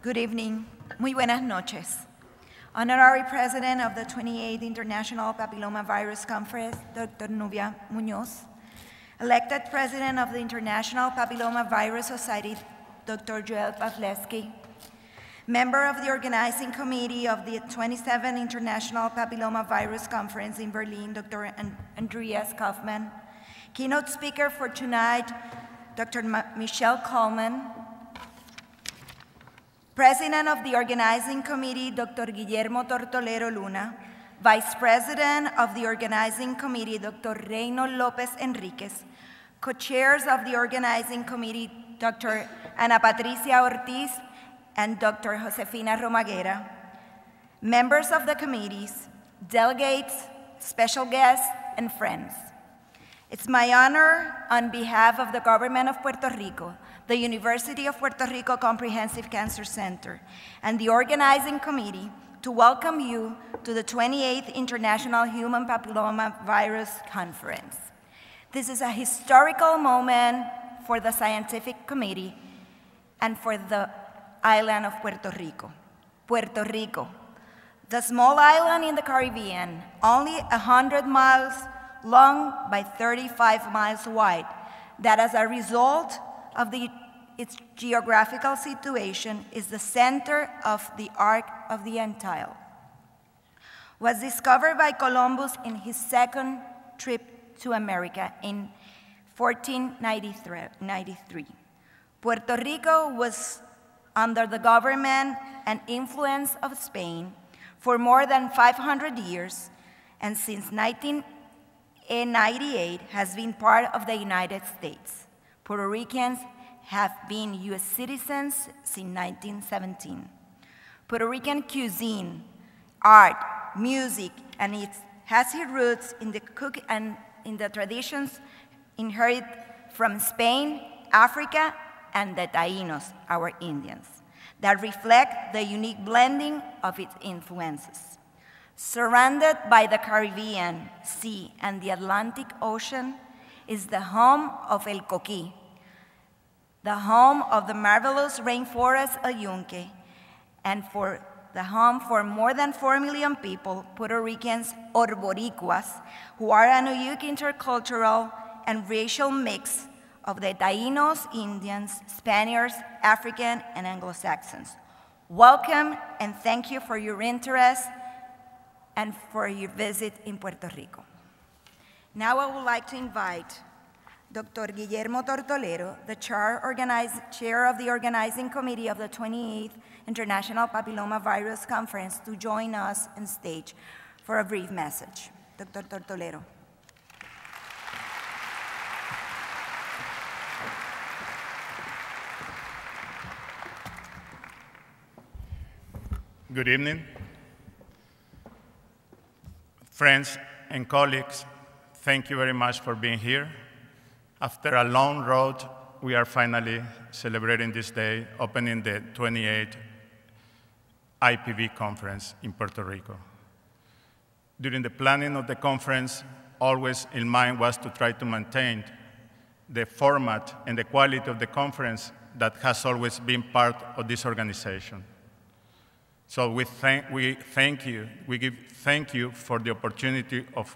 Good evening. Muy buenas noches. Honorary President of the 28th International Papillomavirus Conference, Dr. Nubia Munoz. Elected President of the International Papillomavirus Society, Dr. Joel Pawlewski. Member of the Organizing Committee of the 27th International Papillomavirus Conference in Berlin, Dr. Andreas Kaufmann. Keynote speaker for tonight, Dr. Michelle Coleman. President of the Organizing Committee, Dr. Guillermo Tortolero-Luna. Vice President of the Organizing Committee, Dr. Reino Lopez Enriquez. Co-chairs of the Organizing Committee, Dr. Ana Patricia Ortiz and Dr. Josefina Romaguera. Members of the committees, delegates, special guests, and friends. It's my honor, on behalf of the government of Puerto Rico, the University of Puerto Rico Comprehensive Cancer Center, and the Organizing Committee, to welcome you to the 28th International Human Papillomavirus Conference. This is a historical moment for the scientific committee and for the island of Puerto Rico. Puerto Rico, the small island in the Caribbean, only 100 miles long by 35 miles wide, that as a result of its geographical situation is the center of the arc of the Antile. Was discovered by Columbus in his second trip to America in 1493. Puerto Rico was under the government and influence of Spain for more than 500 years, and since 1998 has been part of the United States. Puerto Ricans have been U.S. citizens since 1917. Puerto Rican cuisine, art, music, and it has its roots in the cooking and in the traditions inherited from Spain, Africa, and the Taínos, our Indians, that reflect the unique blending of its influences. Surrounded by the Caribbean Sea and the Atlantic Ocean is the home of El Coquí, the home of the marvelous rainforest El Yunque, and for the home for more than 4 million people, Puerto Ricans or Boricuas, who are a unique intercultural and racial mix of the Taínos, Indians, Spaniards, African, and Anglo-Saxons. Welcome and thank you for your interest and for your visit in Puerto Rico. Now I would like to invite Dr. Guillermo Tortolero, the chair of the Organizing Committee of the 28th International Papillomavirus Conference, to join us on stage for a brief message. Dr. Tortolero. Good evening. Friends and colleagues, thank you very much for being here. After a long road, we are finally celebrating this day, opening the 28th IPV conference in Puerto Rico. During the planning of the conference, always in mind was to try to maintain the format and the quality of the conference that has always been part of this organization. So we give thank you for the opportunity of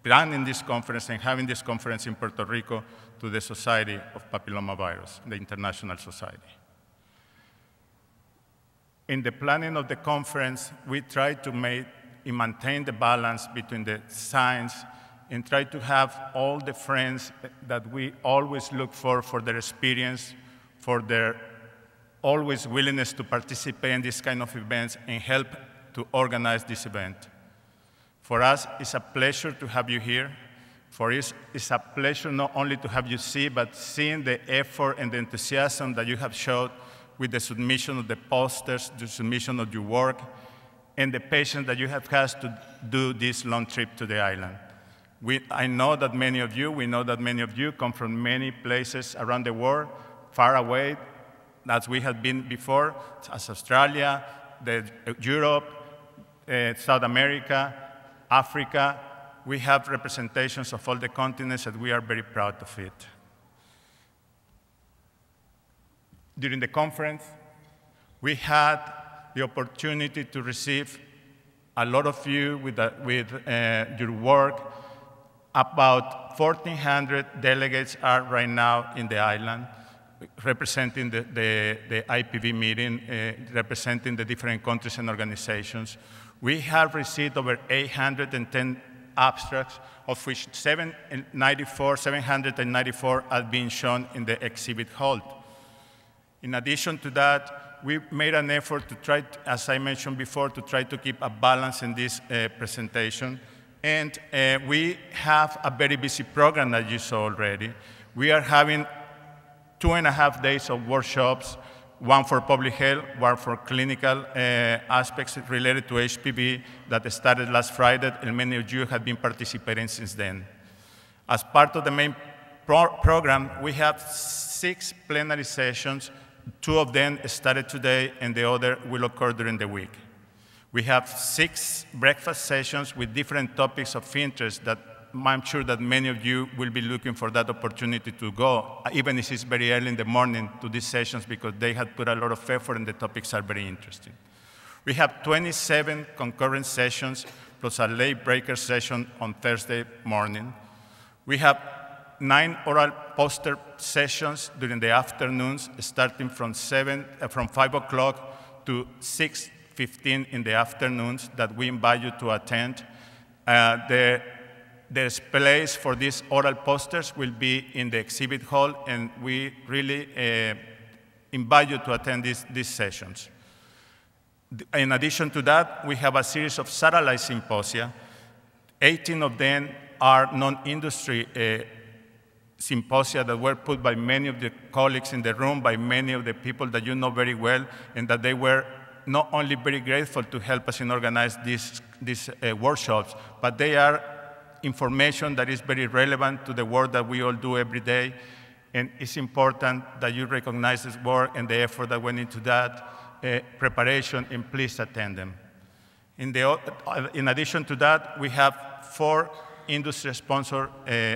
planning this conference and having this conference in Puerto Rico to the Society of Papillomavirus, the International Society. In the planning of the conference, we try to maintain the balance between the science and try to have all the friends that we always look for their experience, for their always willingness to participate in this kind of events and help to organize this event. For us, it's a pleasure to have you here. For us, it's a pleasure not only to have you see, but seeing the effort and the enthusiasm that you have showed with the submission of the posters, the submission of your work, and the patience that you have had to do this long trip to the island. We know that many of you come from many places around the world, far away, as we have been before, as Australia, Europe, South America, Africa. We have representations of all the continents, and we are very proud of it. During the conference, We had the opportunity to receive a lot of you with your work. About 1,400 delegates are right now in the island, representing the IPV meeting, representing the different countries and organizations. We have received over 810 abstracts, of which 794 have been shown in the exhibit hall. In addition to that, we made an effort to try, as I mentioned before, to try to keep a balance in this presentation. And we have a very busy program, as you saw already. We are having 2.5 days of workshops, one for public health, one for clinical aspects related to HPV that started last Friday, and many of you have been participating since then. As part of the main program, we have 6 plenary sessions. 2 of them started today, and the other will occur during the week. We have 6 breakfast sessions with different topics of interest that I'm sure that many of you will be looking for that opportunity to go, even if it's very early in the morning, to these sessions, because they have put a lot of effort and the topics are very interesting. We have 27 concurrent sessions, plus a late breaker session on Thursday morning. We have 9 oral poster sessions during the afternoons, starting from 5 o'clock to 6:15 in the afternoons, that we invite you to attend. The displays for these oral posters will be in the exhibit hall, and we really invite you to attend these sessions. In addition to that, we have a series of satellite symposia. 18 of them are non-industry symposia that were put by many of the colleagues in the room, by many of the people that you know very well, and that they were not only very grateful to help us in organize these workshops, but they are information that is very relevant to the work that we all do every day. And it's important that you recognize this work and the effort that went into that preparation, and please attend them. In addition to that, we have 4 industry-sponsored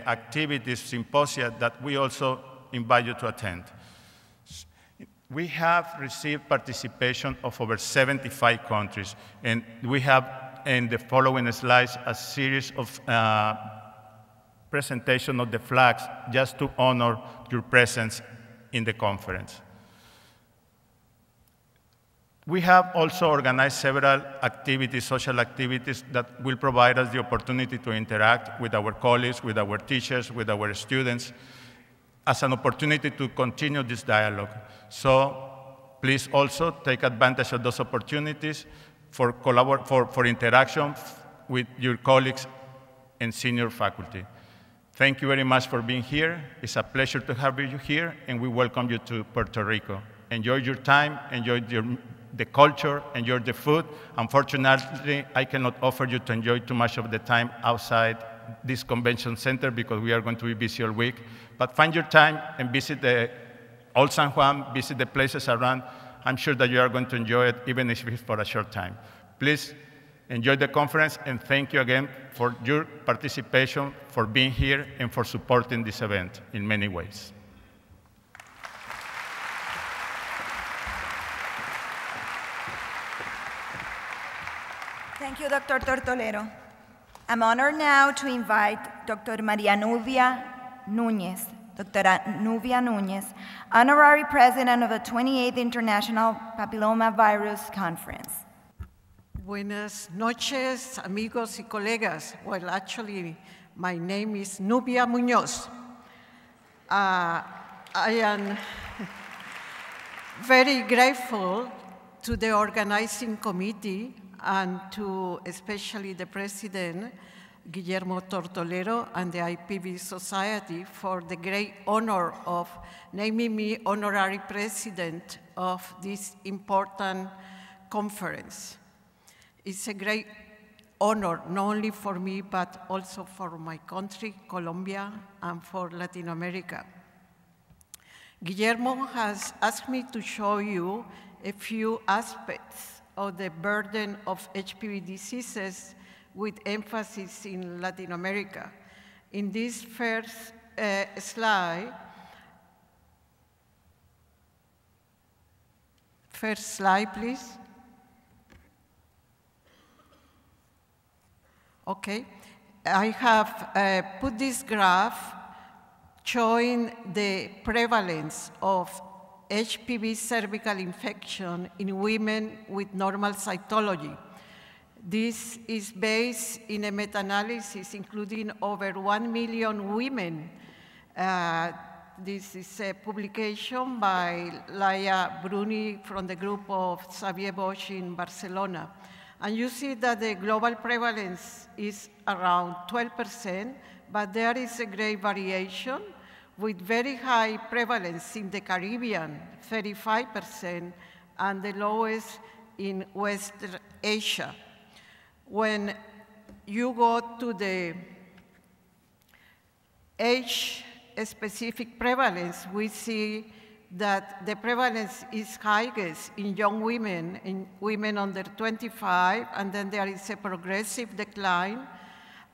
activities, symposia, that we also invite you to attend. We have received participation of over 75 countries, and we have in the following slides a series of presentation of the flags just to honor your presence in the conference. We have also organized several activities, social activities, that will provide us the opportunity to interact with our colleagues, with our teachers, with our students, as an opportunity to continue this dialogue. So please also take advantage of those opportunities for interaction with your colleagues and senior faculty. Thank you very much for being here. It's a pleasure to have you here, and we welcome you to Puerto Rico. Enjoy your time, enjoy the culture, enjoy the food. Unfortunately, I cannot offer you to enjoy too much of the time outside this convention center because we are going to be busy all week. But find your time and visit the Old San Juan, visit the places around. I'm sure that you are going to enjoy it, even if it's for a short time. Please enjoy the conference, and thank you again for your participation, for being here, and for supporting this event in many ways. Thank you, Dr. Tortolero. I'm honored now to invite Dr. Maria Nubia Núñez, Dr. Nubia Núñez, Honorary President of the 28th International Papillomavirus Conference. Buenas noches, amigos y colegas. Well, actually, my name is Nubia Muñoz. I am very grateful to the organizing committee and to especially the president, Guillermo Tortolero, and the IPV Society for the great honor of naming me honorary president of this important conference. It's a great honor, not only for me, but also for my country, Colombia, and for Latin America. Guillermo has asked me to show you a few aspects of the burden of HPV diseases with emphasis in Latin America. In this first slide, First slide, please. Okay. I have put this graph showing the prevalence of HPV cervical infection in women with normal cytology. This is based in a meta-analysis including over 1 million women. This is a publication by Laia Bruni from the group of Xavier Bosch in Barcelona. And you see that the global prevalence is around 12%, but there is a great variation with very high prevalence in the Caribbean, 35%, and the lowest in West Asia. When you go to the age-specific prevalence, we see that the prevalence is highest in young women, in women under 25, and then there is a progressive decline.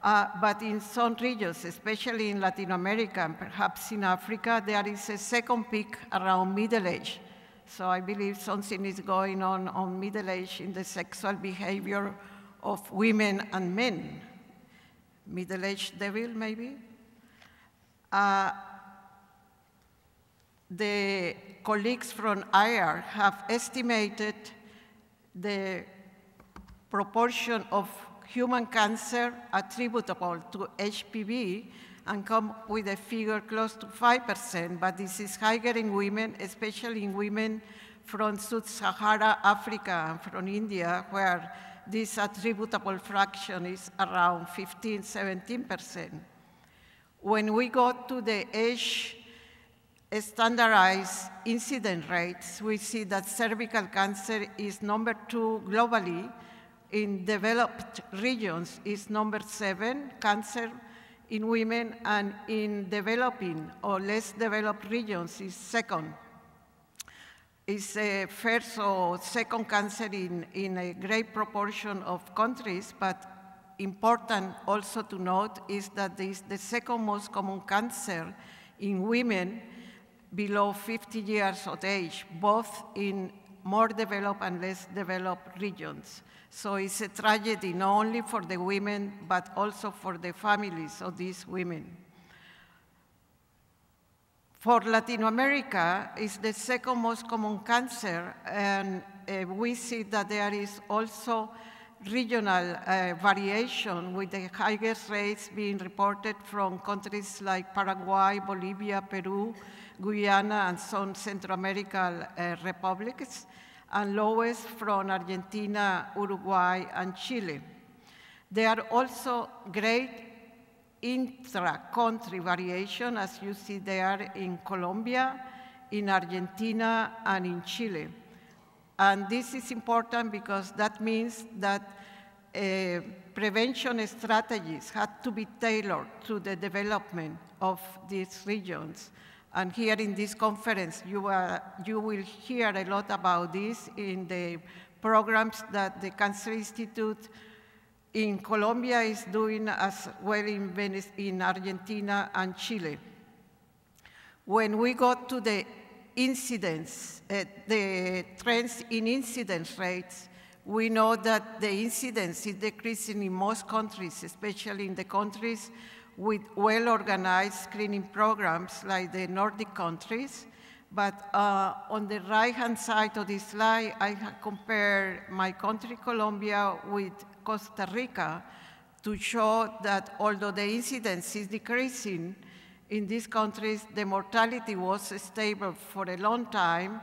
But in some regions, especially in Latin America and perhaps in Africa, there is a second peak around middle age. So I believe something is going on middle age in the sexual behavior of women and men. Middle-aged devil, maybe? The colleagues from IR have estimated the proportion of human cancer attributable to HPV and come with a figure close to 5%, but this is higher in women, especially in women from Sub-Saharan Africa and from India, where this attributable fraction is around 15, 17%. When we go to the age standardized incidence rates, we see that cervical cancer is number 2 globally. In developed regions is number 7, cancer in women, and in developing or less developed regions is second. It's a first or second cancer in a great proportion of countries, but important also to note is that this is the second most common cancer in women below 50 years of age, both in more developed and less developed regions. So it's a tragedy not only for the women, but also for the families of these women. For Latin America, it's the second most common cancer, and we see that there is also regional variation, with the highest rates being reported from countries like Paraguay, Bolivia, Peru, Guyana, and some Central American republics, and lowest from Argentina, Uruguay, and Chile. There are also great intra-country variation, as you see there in Colombia, in Argentina, and in Chile. And this is important because that means that prevention strategies had to be tailored to the development of these regions. And here in this conference, you will hear a lot about this in the programs that the Cancer Institute in Colombia is doing, as well in Argentina and Chile. When we go to the incidence, the trends in incidence rates, we know that the incidence is decreasing in most countries, especially in the countries with well-organized screening programs like the Nordic countries. But on the right-hand side of this slide, I compare my country, Colombia, with Costa Rica to show that although the incidence is decreasing in these countries, the mortality was stable for a long time.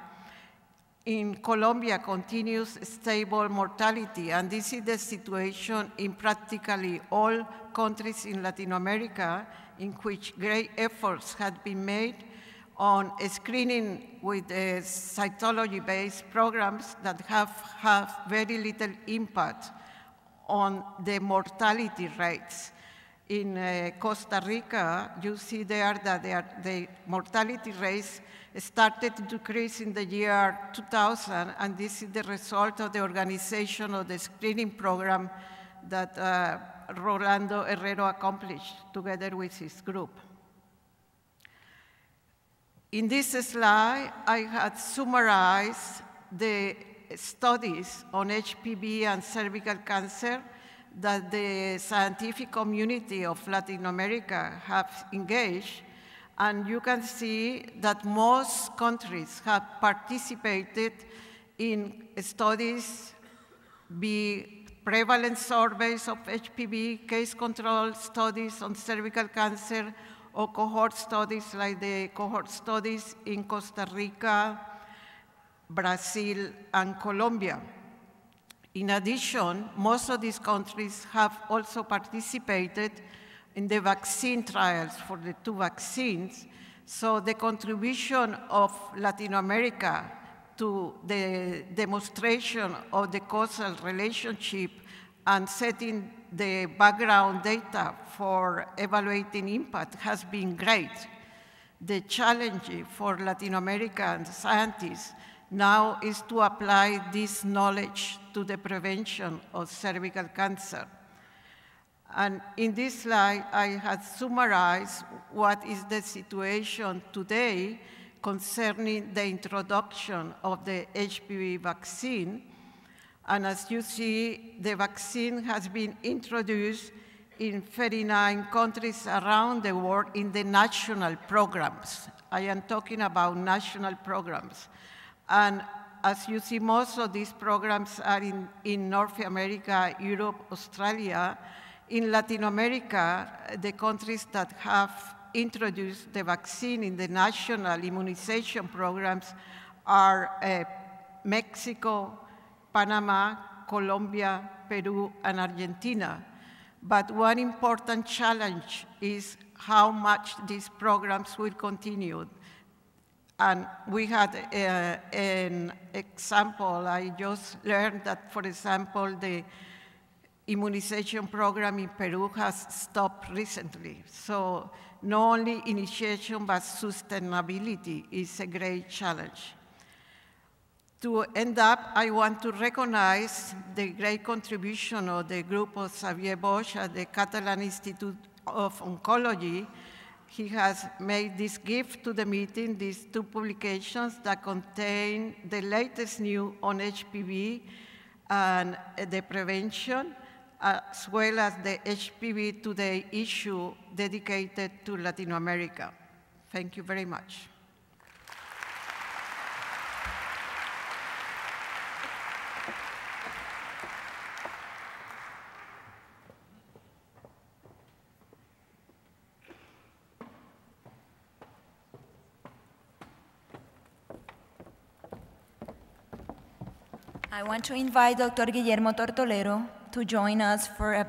In Colombia, continuous stable mortality, and this is the situation in practically all countries in Latin America, in which great efforts had been made on screening with cytology-based programs that have very little impact on the mortality rates. In Costa Rica, you see there that the mortality rates started to decrease in the year 2000, and this is the result of the organization of the screening program that Rolando Herrero accomplished together with his group. In this slide, I had summarized the studies on HPV and cervical cancer that the scientific community of Latin America have engaged, and you can see that most countries have participated in studies, be prevalence surveys of HPV, case control studies on cervical cancer, or cohort studies like the cohort studies in Costa Rica, Brazil, and Colombia. In addition, most of these countries have also participated in the vaccine trials for the 2 vaccines. So the contribution of Latin America to the demonstration of the causal relationship and setting the background data for evaluating impact has been great. The challenge for Latin American scientists now is to apply this knowledge to the prevention of cervical cancer. And in this slide, I have summarized what is the situation today concerning the introduction of the HPV vaccine. And as you see, the vaccine has been introduced in 39 countries around the world in the national programs. I am talking about national programs. And as you see, most of these programs are in North America, Europe, Australia. In Latin America, the countries that have introduced the vaccine in the national immunization programs are Mexico, Panama, Colombia, Peru, and Argentina. But one important challenge is how much these programs will continue. And we had an example. I just learned that, for example, the immunization program in Peru has stopped recently. So not only initiation, but sustainability is a great challenge. To end up, I want to recognize the great contribution of the group of Xavier Bosch at the Catalan Institute of Oncology. He has made this gift to the meeting, these 2 publications that contain the latest news on HPV and the prevention, as well as the HPV Today issue dedicated to Latin America. Thank you very much. I want to invite Dr. Guillermo Tortolero to join us for a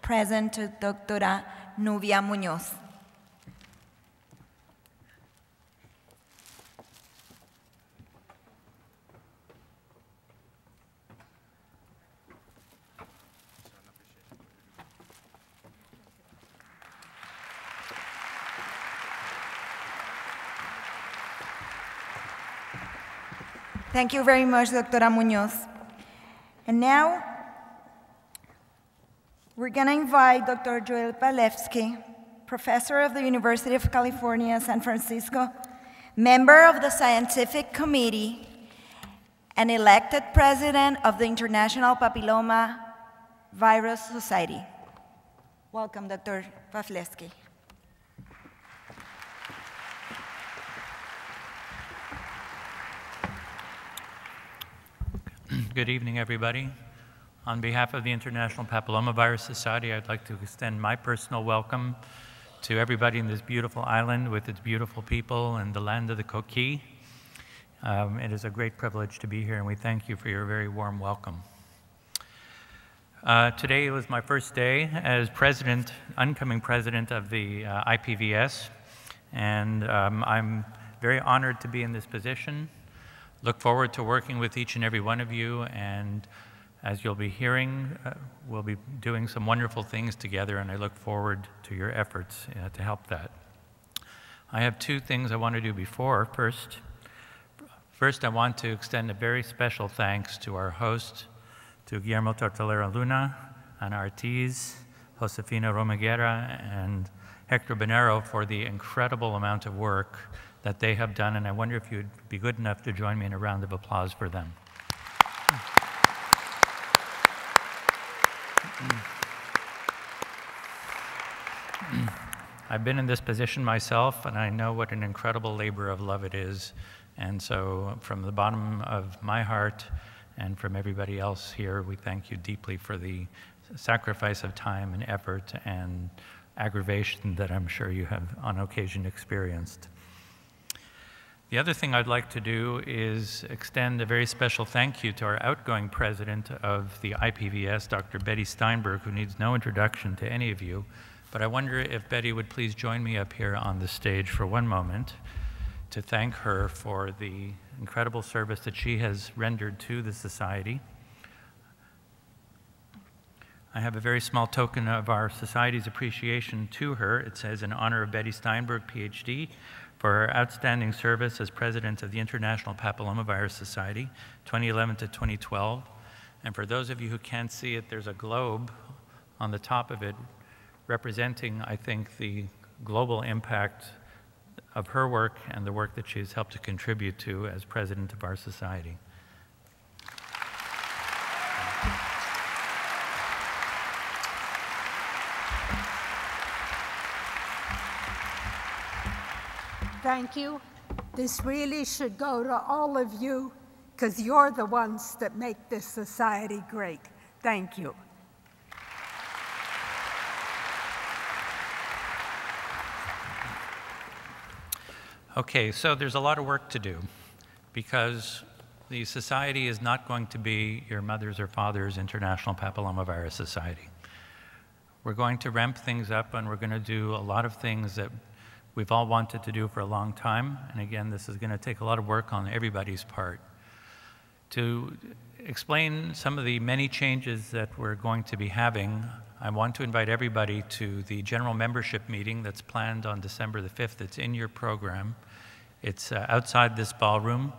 present to Dr. Nubia Muñoz. Thank you very much, Dr. Muñoz. And now, we're going to invite Dr. Joel Palevsky, professor of the University of California, San Francisco, member of the scientific committee, and elected president of the International Papillomavirus Society. Welcome, Dr. Palevsky. Good evening, everybody. On behalf of the International Papillomavirus Society, I'd like to extend my personal welcome to everybody in this beautiful island with its beautiful people and the land of the coquille. It is a great privilege to be here, and we thank you for your very warm welcome. Today was my first day as president, oncoming president of the IPVS, and I'm very honored to be in this position. Look forward to working with each and every one of you, and as you'll be hearing, we'll be doing some wonderful things together, and I look forward to your efforts to help that. I have 2 things I want to do before. First, I want to extend a very special thanks to our host, to Guillermo Tortolero-Luna, Ana Ortiz, Josefina Romaguera, and Hector Bonero for the incredible amount of work that they have done, and I wonder if you'd be good enough to join me in a round of applause for them. I've been in this position myself, and I know what an incredible labor of love it is. And so from the bottom of my heart and from everybody else here, we thank you deeply for the sacrifice of time and effort and aggravation that I'm sure you have on occasion experienced. The other thing I'd like to do is extend a very special thank you to our outgoing president of the IPVS, Dr. Betty Steinberg, who needs no introduction to any of you. But I wonder if Betty would please join me up here on the stage for one moment to thank her for the incredible service that she has rendered to the society. I have a very small token of our society's appreciation to her. It says, in honor of Betty Steinberg, PhD, for her outstanding service as president of the International Papillomavirus Society, 2011 to 2012. And for those of you who can't see it, there's a globe on the top of it representing, I think, the global impact of her work and the work that she has helped to contribute to as president of our society. Thank you. This really should go to all of you because you're the ones that make this society great. Thank you. Okay, so there's a lot of work to do because the society is not going to be your mother's or father's International Papillomavirus Society. We're going to ramp things up, and we're going to do a lot of things that we've all wanted to do for a long time. And again, this is going to take a lot of work on everybody's part. To explain some of the many changes that we're going to be having, I want to invite everybody to the general membership meeting that's planned on December the 5th. It's in your program. It's outside this ballroom.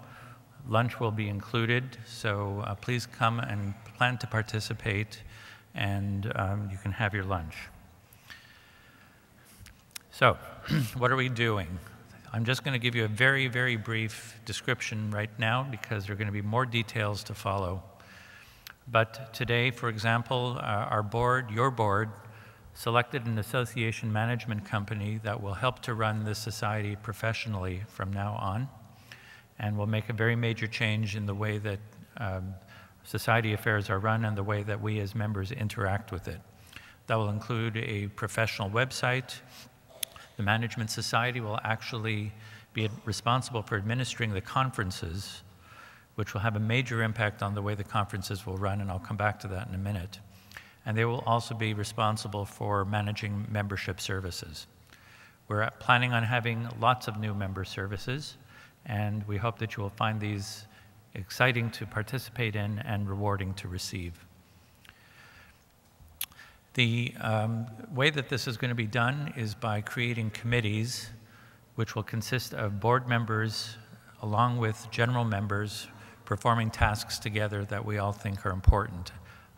Lunch will be included, so please come and plan to participate, and you can have your lunch. So, what are we doing? I'm just going to give you a very, very brief description right now because there are going to be more details to follow. But today, for example, our board, your board, selected an association management company that will help to run this society professionally from now on, and will make a very major change in the way that society affairs are run and the way that we as members interact with it. That will include a professional website. The Management Society will actually be responsible for administering the conferences, which will have a major impact on the way the conferences will run, and I'll come back to that in a minute. And they will also be responsible for managing membership services. We're planning on having lots of new member services, and we hope that you will find these exciting to participate in and rewarding to receive. The way that this is going to be done is by creating committees, which will consist of board members along with general members performing tasks together that we all think are important.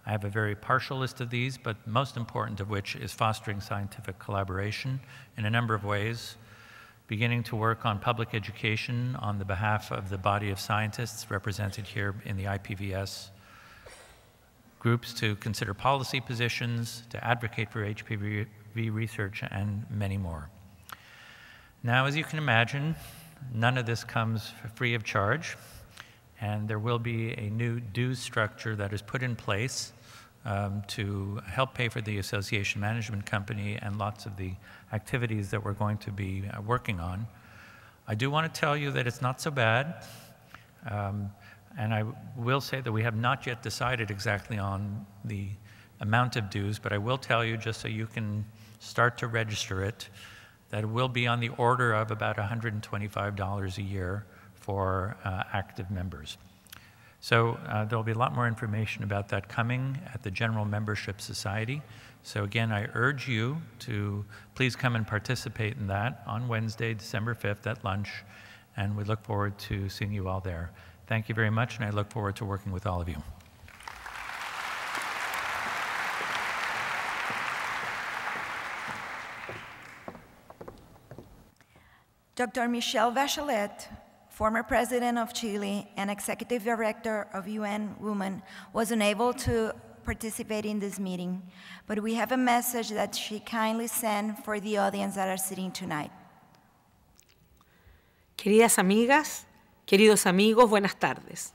I have a very partial list of these, but most important of which is fostering scientific collaboration in a number of ways, beginning to work on public education on the behalf of the body of scientists represented here in the IPVS, groups to consider policy positions, to advocate for HPV research, and many more. Now, as you can imagine, none of this comes free of charge, and there will be a new dues structure that is put in place to help pay for the association management company and lots of the activities that we're going to be working on. I do want to tell you that it's not so bad. And I will say that we have not yet decided exactly on the amount of dues, but I will tell you, just so you can start to register it, that it will be on the order of about $125 a year for active members. So there'll be a lot more information about that coming at the General Membership Society. So again, I urge you to please come and participate in that on Wednesday, December 5th at lunch, and we look forward to seeing you all there. Thank you very much, and I look forward to working with all of you. Dr. Michelle Bachelet, former president of Chile and executive director of UN Women, was unable to participate in this meeting, but we have a message that she kindly sent for the audience that are sitting tonight. Queridas amigas, queridos amigos, buenas tardes.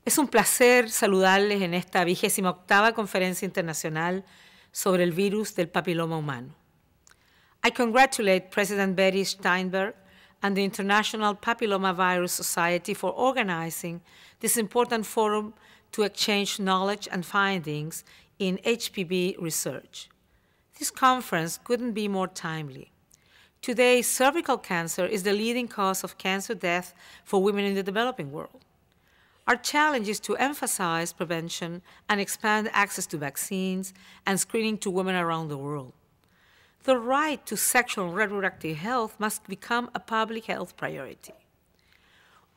Es un placer saludarles en esta 28ª Conferencia Internacional sobre el virus del papiloma humano. I congratulate President Betty Steinberg and the International Papillomavirus Society for organizing this important forum to exchange knowledge and findings in HPV research. This conference couldn't be more timely. Today, cervical cancer is the leading cause of cancer death for women in the developing world. Our challenge is to emphasize prevention and expand access to vaccines and screening to women around the world. The right to sexual and reproductive health must become a public health priority.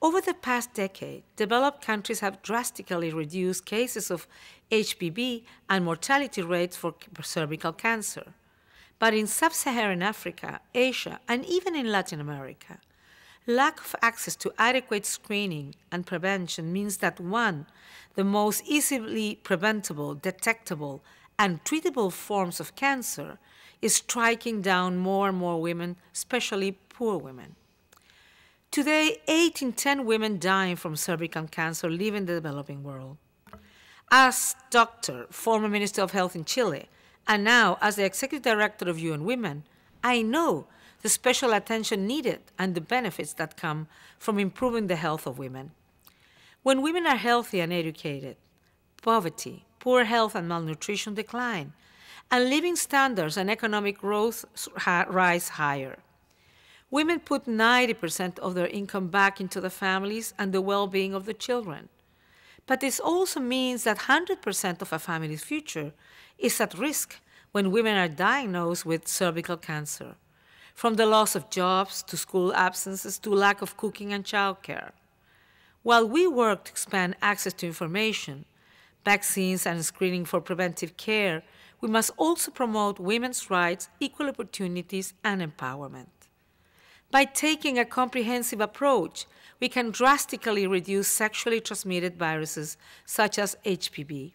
Over the past decade, developed countries have drastically reduced cases of HPV and mortality rates for cervical cancer. But in sub-Saharan Africa, Asia, and even in Latin America, lack of access to adequate screening and prevention means that one, the most easily preventable, detectable, and treatable forms of cancer is striking down more and more women, especially poor women. Today, 8 in 10 women dying from cervical cancer live in the developing world. As doctor, former Minister of Health in Chile, and now as the Executive Director of UN Women, I know the special attention needed and the benefits that come from improving the health of women. When women are healthy and educated, poverty, poor health and malnutrition decline, and living standards and economic growth rise higher. Women put 90% of their income back into the families and the well-being of the children. But this also means that 100% of a family's future is at risk when women are diagnosed with cervical cancer, from the loss of jobs to school absences to lack of cooking and childcare. While we work to expand access to information, vaccines, and screening for preventive care, we must also promote women's rights, equal opportunities, and empowerment. By taking a comprehensive approach, we can drastically reduce sexually transmitted viruses such as HPV.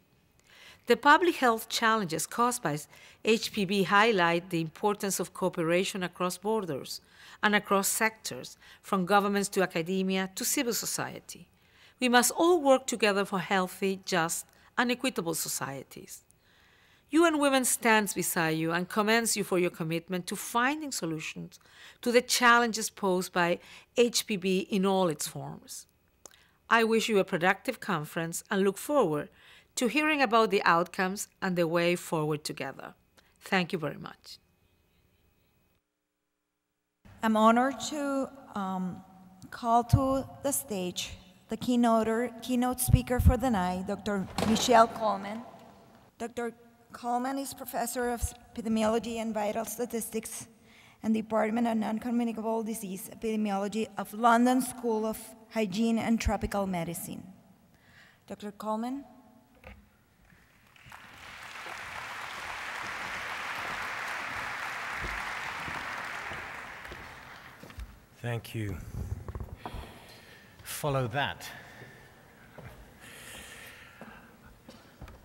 The public health challenges caused by HPV highlight the importance of cooperation across borders and across sectors, from governments to academia to civil society. We must all work together for healthy, just, and equitable societies. UN Women stands beside you and commends you for your commitment to finding solutions to the challenges posed by HPV in all its forms. I wish you a productive conference and look forward to hearing about the outcomes and the way forward together. Thank you very much. I'm honored to call to the stage the keynote speaker for the night, Dr. Michelle Coleman. Dr. Coleman is professor of epidemiology and vital statistics and Department of Non-Communicable Disease Epidemiology of London School of Hygiene and Tropical Medicine. Dr. Coleman. Thank you. Follow that.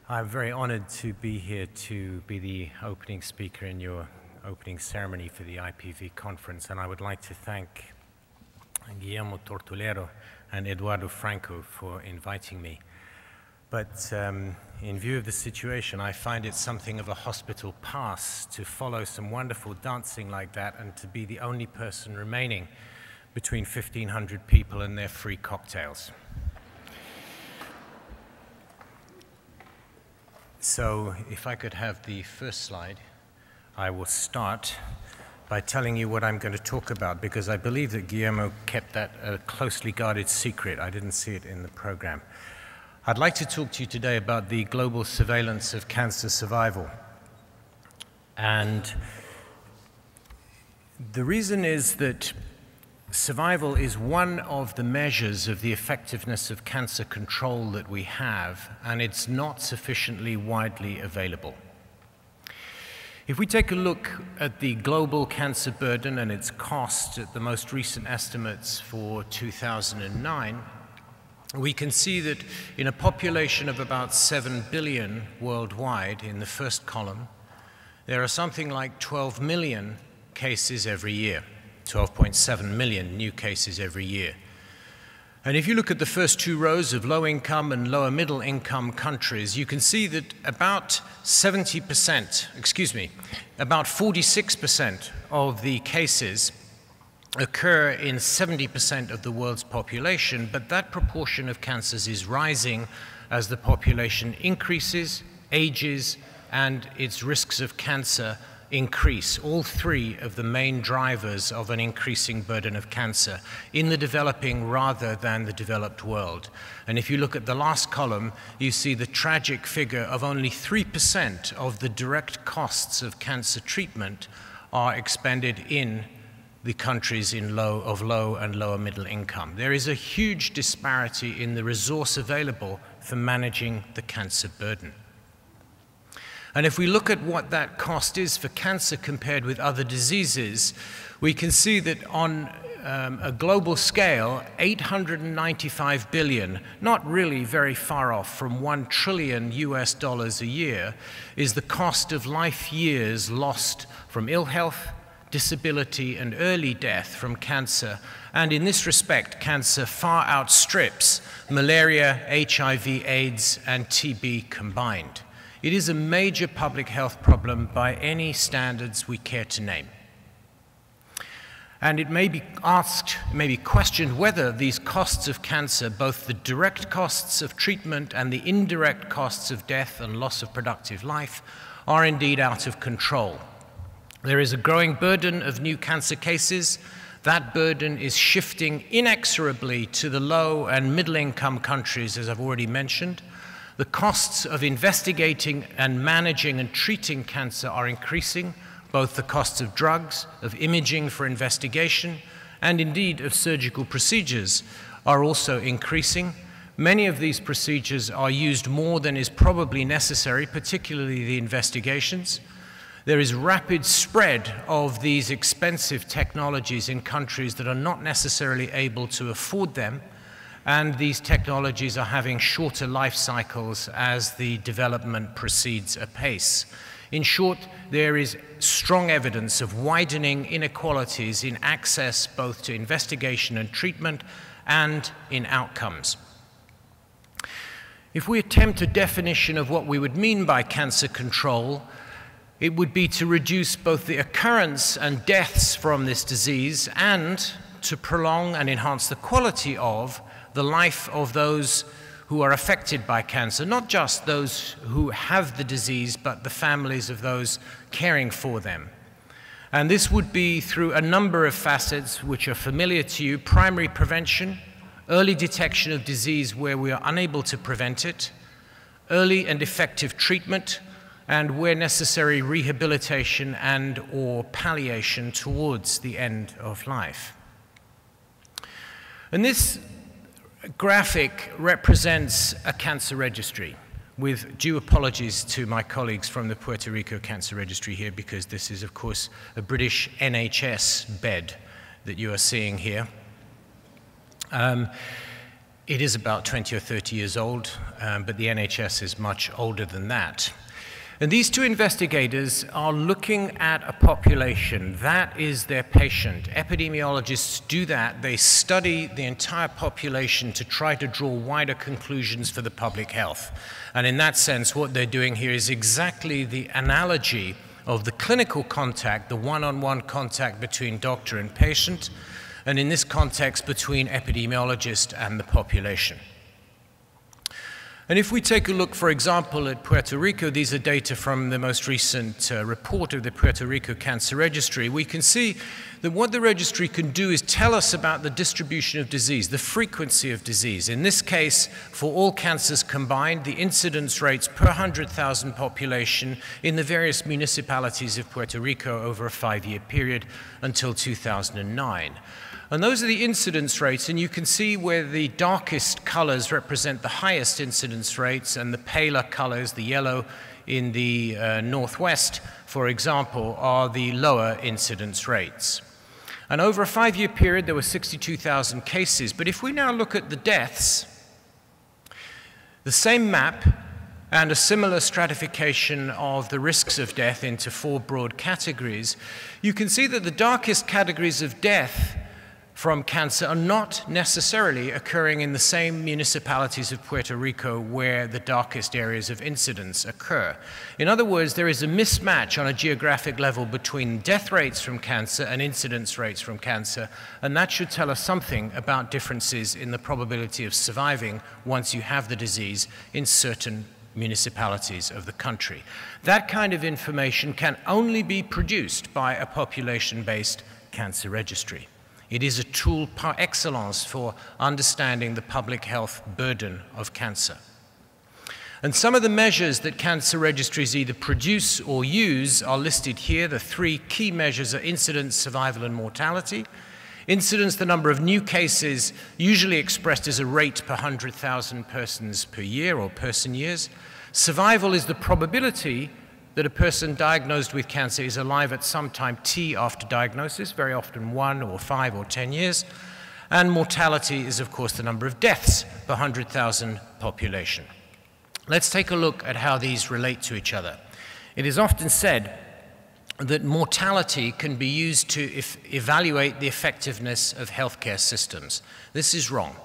I'm very honored to be here to be the opening speaker in your opening ceremony for the IPV conference, and I would like to thank Guillermo Tortolero and Eduardo Franco for inviting me. But in view of the situation, I find it something of a hospital pass to follow some wonderful dancing like that and to be the only person remaining between 1,500 people and their free cocktails. So if I could have the first slide, I will start by telling you what I'm going to talk about, because I believe that Guillermo kept that a closely guarded secret. I didn't see it in the program. I'd like to talk to you today about the global surveillance of cancer survival. And the reason is that survival is one of the measures of the effectiveness of cancer control that we have, and it's not sufficiently widely available. If we take a look at the global cancer burden and its cost at the most recent estimates for 2009, we can see that in a population of about 7 billion worldwide in the first column, there are something like 12 million cases every year, 12.7 million new cases every year. And if you look at the first two rows of low-income and lower-middle-income countries, you can see that about 46% of the cases occur in 70% of the world's population, but that proportion of cancers is rising as the population increases, ages, and its risks of cancer increase, all three of the main drivers of an increasing burden of cancer in the developing rather than the developed world. And if you look at the last column, you see the tragic figure of only 3% of the direct costs of cancer treatment are expended in the countries of low and lower middle income. There is a huge disparity in the resource available for managing the cancer burden. And if we look at what that cost is for cancer compared with other diseases, we can see that on a global scale, 895 billion, not really very far off from $1 trillion a year, is the cost of life years lost from ill health, disability, and early death from cancer. And in this respect, cancer far outstrips malaria, HIV, AIDS, and TB combined. It is a major public health problem by any standards we care to name. And it may be asked, may be questioned whether these costs of cancer, both the direct costs of treatment and the indirect costs of death and loss of productive life, are indeed out of control. There is a growing burden of new cancer cases. That burden is shifting inexorably to the low and middle-income countries, as I've already mentioned. The costs of investigating and managing and treating cancer are increasing, both the costs of drugs, of imaging for investigation, and indeed of surgical procedures are also increasing. Many of these procedures are used more than is probably necessary, particularly the investigations. There is rapid spread of these expensive technologies in countries that are not necessarily able to afford them, and these technologies are having shorter life cycles as the development proceeds apace. In short, there is strong evidence of widening inequalities in access both to investigation and treatment and in outcomes. If we attempt a definition of what we would mean by cancer control, it would be to reduce both the occurrence and deaths from this disease and to prolong and enhance the quality of the life of those who are affected by cancer, not just those who have the disease, but the families of those caring for them. And this would be through a number of facets which are familiar to you: primary prevention, early detection of disease where we are unable to prevent it, early and effective treatment, and where necessary, rehabilitation and/or palliation towards the end of life. And this graphic represents a cancer registry, with due apologies to my colleagues from the Puerto Rico Cancer Registry here, because this is, of course, a British NHS bed that you are seeing here. It is about 20 or 30 years old, but the NHS is much older than that. And these two investigators are looking at a population. That is their patient. Epidemiologists do that. They study the entire population to try to draw wider conclusions for the public health. And in that sense, what they're doing here is exactly the analogy of the clinical contact, the one-on-one contact between doctor and patient, and in this context, between epidemiologist and the population. And if we take a look, for example, at Puerto Rico, these are data from the most recent report of the Puerto Rico Cancer Registry, we can see that what the registry can do is tell us about the distribution of disease, the frequency of disease. In this case, for all cancers combined, the incidence rates per 100,000 population in the various municipalities of Puerto Rico over a 5-year period until 2009. And those are the incidence rates, and you can see where the darkest colors represent the highest incidence rates and the paler colors, the yellow in the northwest, for example, are the lower incidence rates. And over a 5-year period, there were 62,000 cases. But if we now look at the deaths, the same map and a similar stratification of the risks of death into 4 broad categories, you can see that the darkest categories of death from cancer are not necessarily occurring in the same municipalities of Puerto Rico where the darkest areas of incidence occur. In other words, there is a mismatch on a geographic level between death rates from cancer and incidence rates from cancer, and that should tell us something about differences in the probability of surviving once you have the disease in certain municipalities of the country. That kind of information can only be produced by a population-based cancer registry. It is a tool par excellence for understanding the public health burden of cancer. And some of the measures that cancer registries either produce or use are listed here. The 3 key measures are incidence, survival, and mortality. Incidence, the number of new cases, usually expressed as a rate per 100,000 persons per year or person years. Survival is the probability that a person diagnosed with cancer is alive at some time t after diagnosis, very often 1 or 5 or 10 years. And mortality is, of course, the number of deaths per 100,000 population. Let's take a look at how these relate to each other. It is often said that mortality can be used to evaluate the effectiveness of healthcare systems. This is wrong.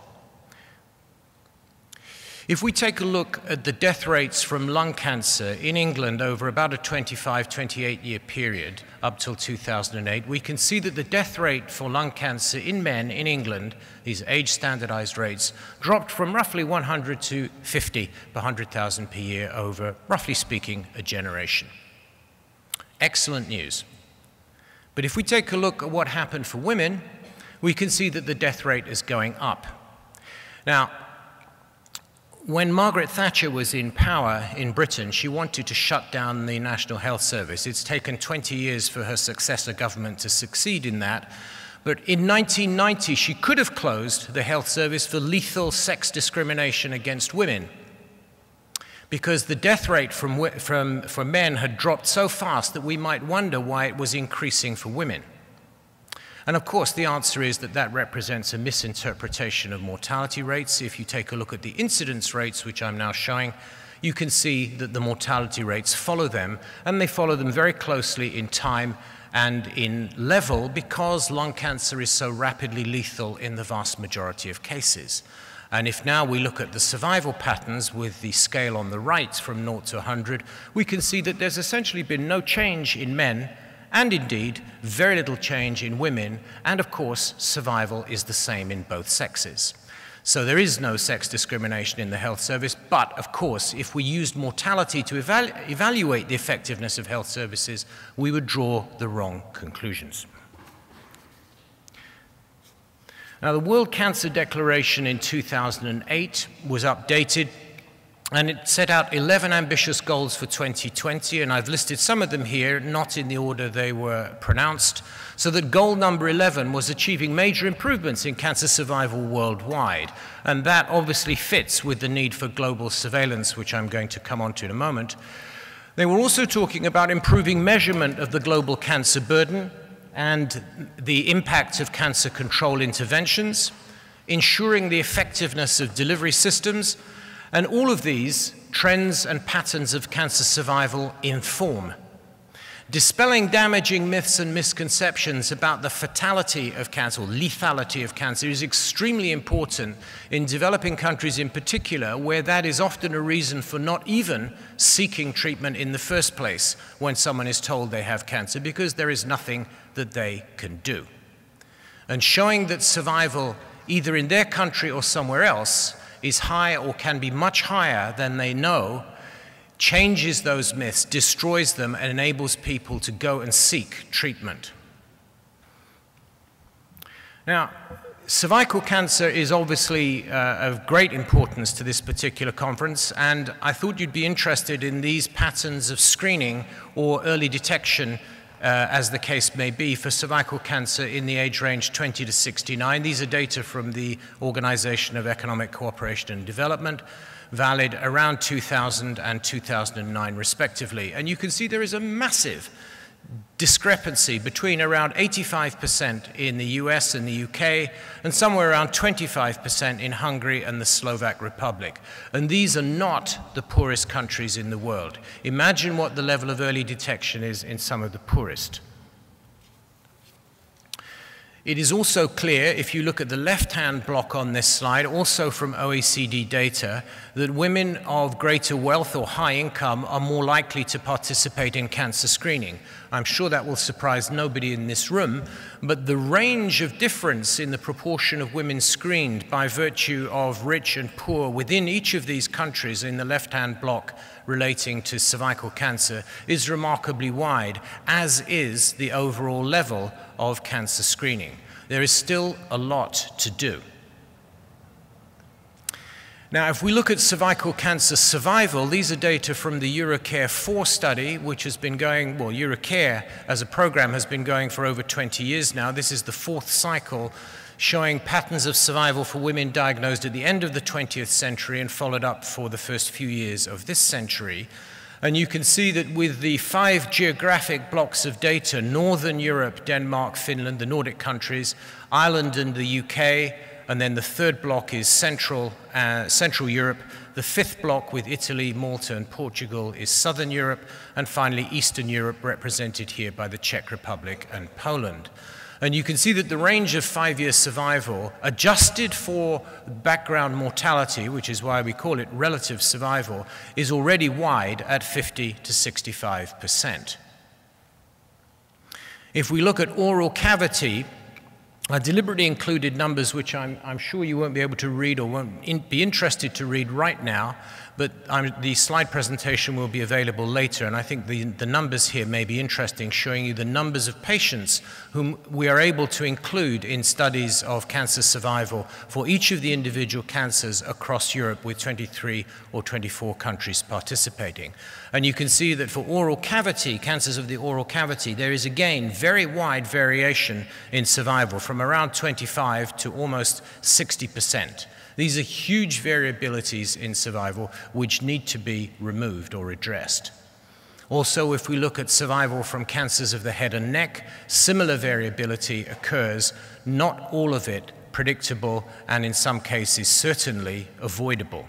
If we take a look at the death rates from lung cancer in England over about a 28-year period up till 2008, we can see that the death rate for lung cancer in men in England, these age-standardized rates, dropped from roughly 100 to 50 per 100,000 per year over, roughly speaking, a generation. Excellent news. But if we take a look at what happened for women, we can see that the death rate is going up. Now, when Margaret Thatcher was in power in Britain, she wanted to shut down the National Health Service. It's taken 20 years for her successor government to succeed in that. But in 1990, she could have closed the health service for lethal sex discrimination against women, because the death rate for men had dropped so fast that we might wonder why it was increasing for women. And of course, the answer is that that represents a misinterpretation of mortality rates. If you take a look at the incidence rates, which I'm now showing, you can see that the mortality rates follow them, and they follow them very closely in time and in level because lung cancer is so rapidly lethal in the vast majority of cases. And if now we look at the survival patterns with the scale on the right from 0 to 100, we can see that there's essentially been no change in men, and indeed very little change in women, and of course survival is the same in both sexes. So there is no sex discrimination in the health service, but of course if we used mortality to evaluate the effectiveness of health services, we would draw the wrong conclusions. Now, the World Cancer Declaration in 2008 was updated, and it set out 11 ambitious goals for 2020, and I've listed some of them here, not in the order they were pronounced, so that goal number 11 was achieving major improvements in cancer survival worldwide. And that obviously fits with the need for global surveillance, which I'm going to come on to in a moment. They were also talking about improving measurement of the global cancer burden and the impact of cancer control interventions, ensuring the effectiveness of delivery systems. And all of these trends and patterns of cancer survival inform. Dispelling damaging myths and misconceptions about the fatality of cancer, or lethality of cancer, is extremely important in developing countries in particular, where that is often a reason for not even seeking treatment in the first place when someone is told they have cancer, because there is nothing that they can do. And showing that survival, either in their country or somewhere else, is high or can be much higher than they know, changes those myths, destroys them, and enables people to go and seek treatment. Now, cervical cancer is obviously of great importance to this particular conference, and I thought you'd be interested in these patterns of screening or early detection as the case may be, for cervical cancer in the age range 20 to 69. These are data from the Organization of Economic Cooperation and Development, valid around 2000 and 2009 respectively. And you can see there is a massive discrepancy between around 85% in the US and the UK and somewhere around 25% in Hungary and the Slovak Republic. And these are not the poorest countries in the world. Imagine what the level of early detection is in some of the poorest. It is also clear, if you look at the left-hand block on this slide, also from OECD data, that women of greater wealth or high income are more likely to participate in cancer screening. I'm sure that will surprise nobody in this room, but the range of difference in the proportion of women screened by virtue of rich and poor within each of these countries in the left-hand block relating to cervical cancer is remarkably wide, as is the overall level of cancer screening. There is still a lot to do. Now, if we look at cervical cancer survival, these are data from the EuroCare 4 study, which has been going, well, EuroCare as a program has been going for over 20 years now. This is the 4th cycle showing patterns of survival for women diagnosed at the end of the 20th century and followed up for the first few years of this century. And you can see that with the 5 geographic blocks of data, Northern Europe, Denmark, Finland, the Nordic countries, Ireland and the UK, and then the 3rd block is Central Europe. The 5th block with Italy, Malta, and Portugal is Southern Europe, and finally Eastern Europe, represented here by the Czech Republic and Poland. And you can see that the range of 5-year survival, adjusted for background mortality, which is why we call it relative survival, is already wide at 50 to 65%. If we look at oral cavity, I deliberately included numbers which I'm sure you won't be able to read or won't be interested to read right now, but the slide presentation will be available later, and I think the numbers here may be interesting, showing you the numbers of patients whom we are able to include in studies of cancer survival for each of the individual cancers across Europe, with 23 or 24 countries participating. And you can see that for oral cavity, cancers of the oral cavity, there is again very wide variation in survival, from around 25 to almost 60%. These are huge variabilities in survival which need to be removed or addressed. Also, if we look at survival from cancers of the head and neck, similar variability occurs, not all of it predictable, and in some cases certainly avoidable.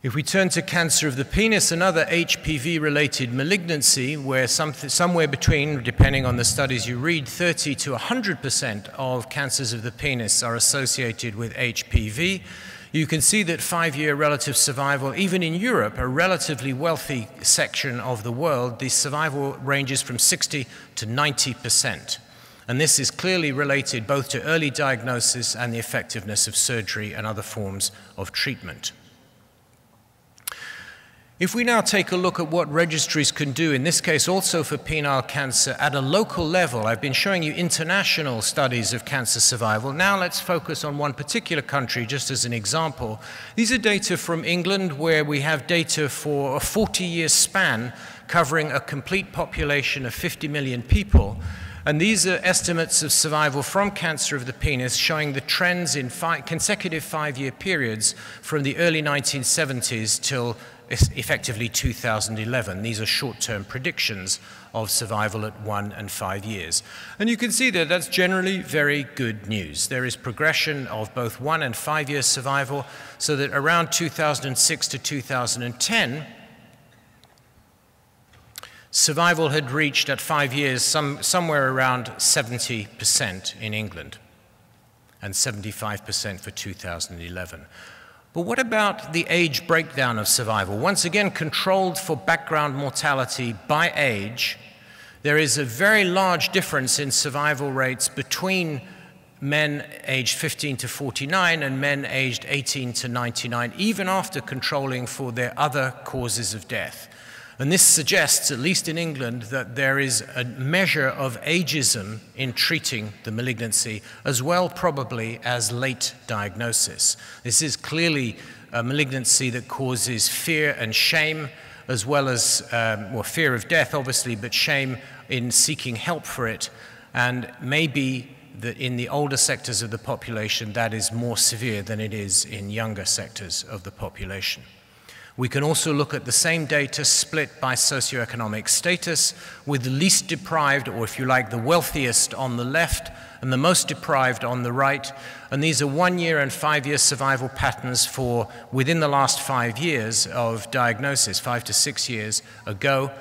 If we turn to cancer of the penis, another HPV-related malignancy, where somewhere between, depending on the studies you read, 30 to 100% of cancers of the penis are associated with HPV, you can see that 5-year relative survival, even in Europe, a relatively wealthy section of the world, the survival ranges from 60 to 90%. And this is clearly related both to early diagnosis and the effectiveness of surgery and other forms of treatment. If we now take a look at what registries can do, in this case also for penile cancer at a local level, I've been showing you international studies of cancer survival. Now let's focus on one particular country just as an example. These are data from England, where we have data for a 40-year span covering a complete population of 50 million people. And these are estimates of survival from cancer of the penis, showing the trends in consecutive 5-year periods from the early 1970s till effectively 2011. These are short-term predictions of survival at 1 and 5 years. And you can see that that's generally very good news. There is progression of both 1 and 5 year survival, so that around 2006 to 2010, survival had reached at 5 years somewhere around 70% in England, and 75% for 2011. But what about the age breakdown of survival? Once again, controlled for background mortality by age, there is a very large difference in survival rates between men aged 15 to 49 and men aged 18 to 99, even after controlling for their other causes of death. And this suggests, at least in England, that there is a measure of ageism in treating the malignancy, as well probably as late diagnosis. This is clearly a malignancy that causes fear and shame as well as fear of death, obviously, but shame in seeking help for it. And maybe that in the older sectors of the population, that is more severe than it is in younger sectors of the population. We can also look at the same data split by socioeconomic status, with the least deprived, or if you like, the wealthiest on the left, and the most deprived on the right. And these are 1 year and 5 year survival patterns for within the last 5 years of diagnosis, 5 to 6 years ago.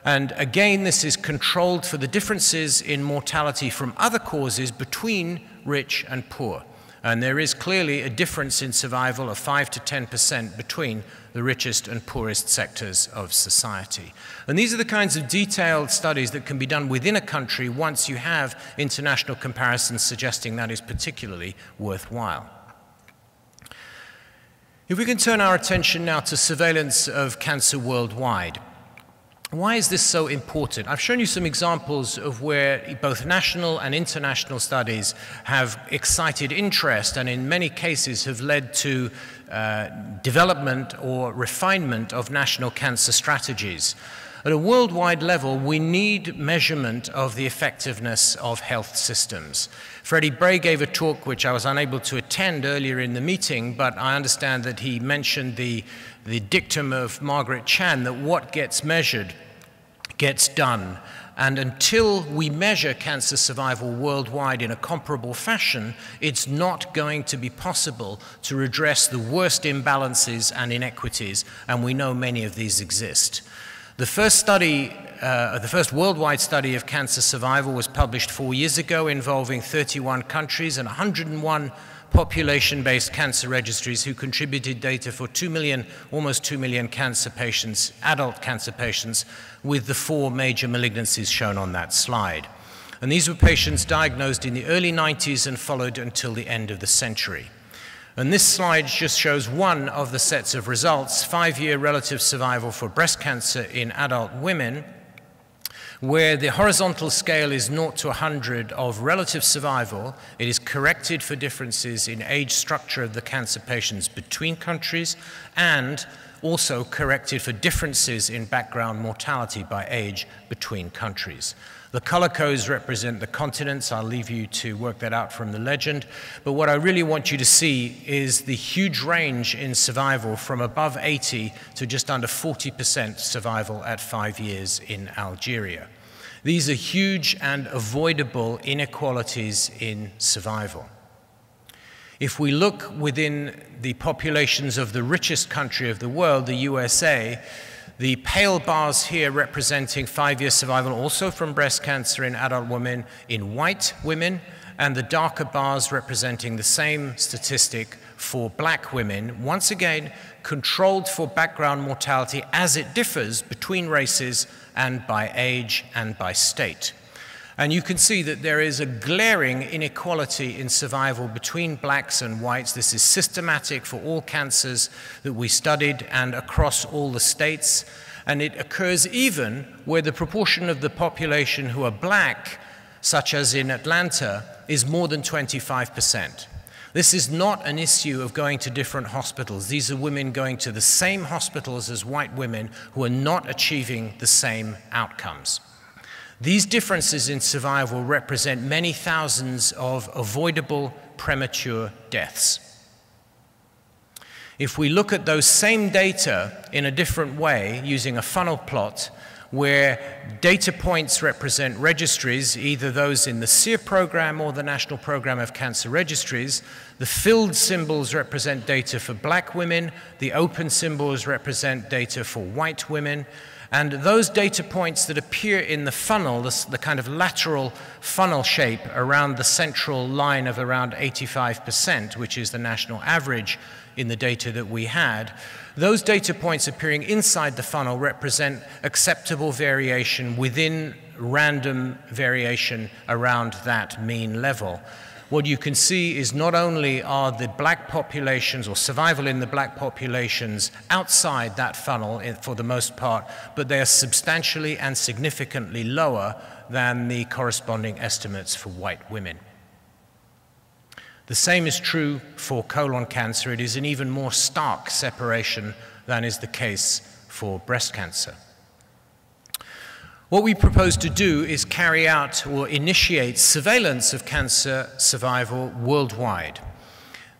And again, this is controlled for the differences in mortality from other causes between rich and poor. And there is clearly a difference in survival of 5 to 10% between the richest and poorest sectors of society. And these are the kinds of detailed studies that can be done within a country once you have international comparisons suggesting that is particularly worthwhile. If we can turn our attention now to surveillance of cancer worldwide. Why is this so important? I've shown you some examples of where both national and international studies have excited interest and in many cases have led to development or refinement of national cancer strategies. At a worldwide level, we need measurement of the effectiveness of health systems. Freddie Bray gave a talk which I was unable to attend earlier in the meeting, but I understand that he mentioned the dictum of Margaret Chan that what gets measured gets done. And until we measure cancer survival worldwide in a comparable fashion, it's not going to be possible to redress the worst imbalances and inequities, and we know many of these exist. The first worldwide study of cancer survival was published 4 years ago, involving 31 countries and 101 population-based cancer registries who contributed data for 2 million, almost 2 million cancer patients, adult cancer patients, with the 4 major malignancies shown on that slide. And these were patients diagnosed in the early 90s and followed until the end of the century. And this slide just shows one of the sets of results, 5-year relative survival for breast cancer in adult women, where the horizontal scale is 0 to 100 of relative survival. It is corrected for differences in age structure of the cancer patients between countries, and also corrected for differences in background mortality by age between countries. The color codes represent the continents. I'll leave you to work that out from the legend. But what I really want you to see is the huge range in survival from above 80 to just under 40% survival at 5 years in Algeria. These are huge and avoidable inequalities in survival. If we look within the populations of the richest country of the world, the USA, the pale bars here representing 5-year survival also from breast cancer in adult women in white women, and the darker bars representing the same statistic for black women, once again controlled for background mortality as it differs between races and by age and by state. And you can see that there is a glaring inequality in survival between blacks and whites. This is systematic for all cancers that we studied and across all the states. And it occurs even where the proportion of the population who are black, such as in Atlanta, is more than 25%. This is not an issue of going to different hospitals. These are women going to the same hospitals as white women who are not achieving the same outcomes. These differences in survival represent many thousands of avoidable premature deaths. If we look at those same data in a different way, using a funnel plot, where data points represent registries, either those in the SEER program or the National Program of Cancer Registries, the filled symbols represent data for black women, the open symbols represent data for white women, and those data points that appear in the funnel, the kind of lateral funnel shape around the central line of around 85%, which is the national average in the data that we had, those data points appearing inside the funnel represent acceptable variation within random variation around that mean level. What you can see is not only are the black populations or survival in the black populations outside that funnel for the most part, but they are substantially and significantly lower than the corresponding estimates for white women. The same is true for colon cancer. It is an even more stark separation than is the case for breast cancer. What we propose to do is carry out or initiate surveillance of cancer survival worldwide.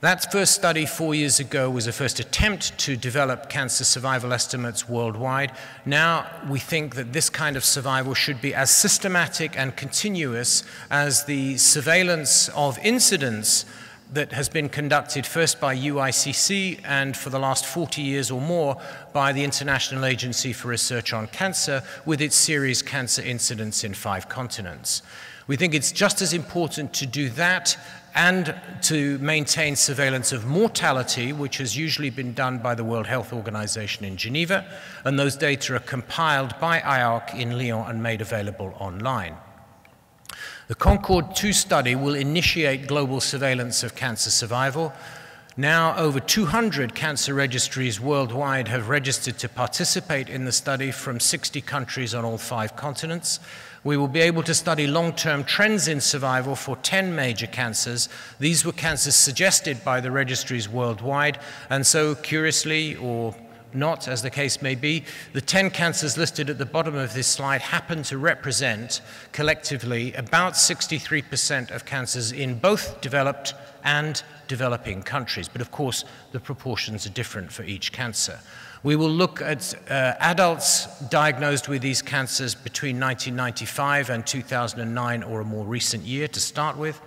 That first study 4 years ago was a first attempt to develop cancer survival estimates worldwide. Now we think that this kind of survival should be as systematic and continuous as the surveillance of incidence that has been conducted first by UICC and for the last 40 years or more by the International Agency for Research on Cancer with its series Cancer Incidence in 5 Continents. We think it's just as important to do that and to maintain surveillance of mortality, which has usually been done by the World Health Organization in Geneva, and those data are compiled by IARC in Lyon and made available online. The Concord 2 study will initiate global surveillance of cancer survival. Now over 200 cancer registries worldwide have registered to participate in the study from 60 countries on all 5 continents. We will be able to study long-term trends in survival for 10 major cancers. These were cancers suggested by the registries worldwide, and so curiously or not, as the case may be, the 10 cancers listed at the bottom of this slide happen to represent collectively about 63% of cancers in both developed and developing countries. But of course, the proportions are different for each cancer. We will look at adults diagnosed with these cancers between 1995 and 2009 or a more recent year to start with.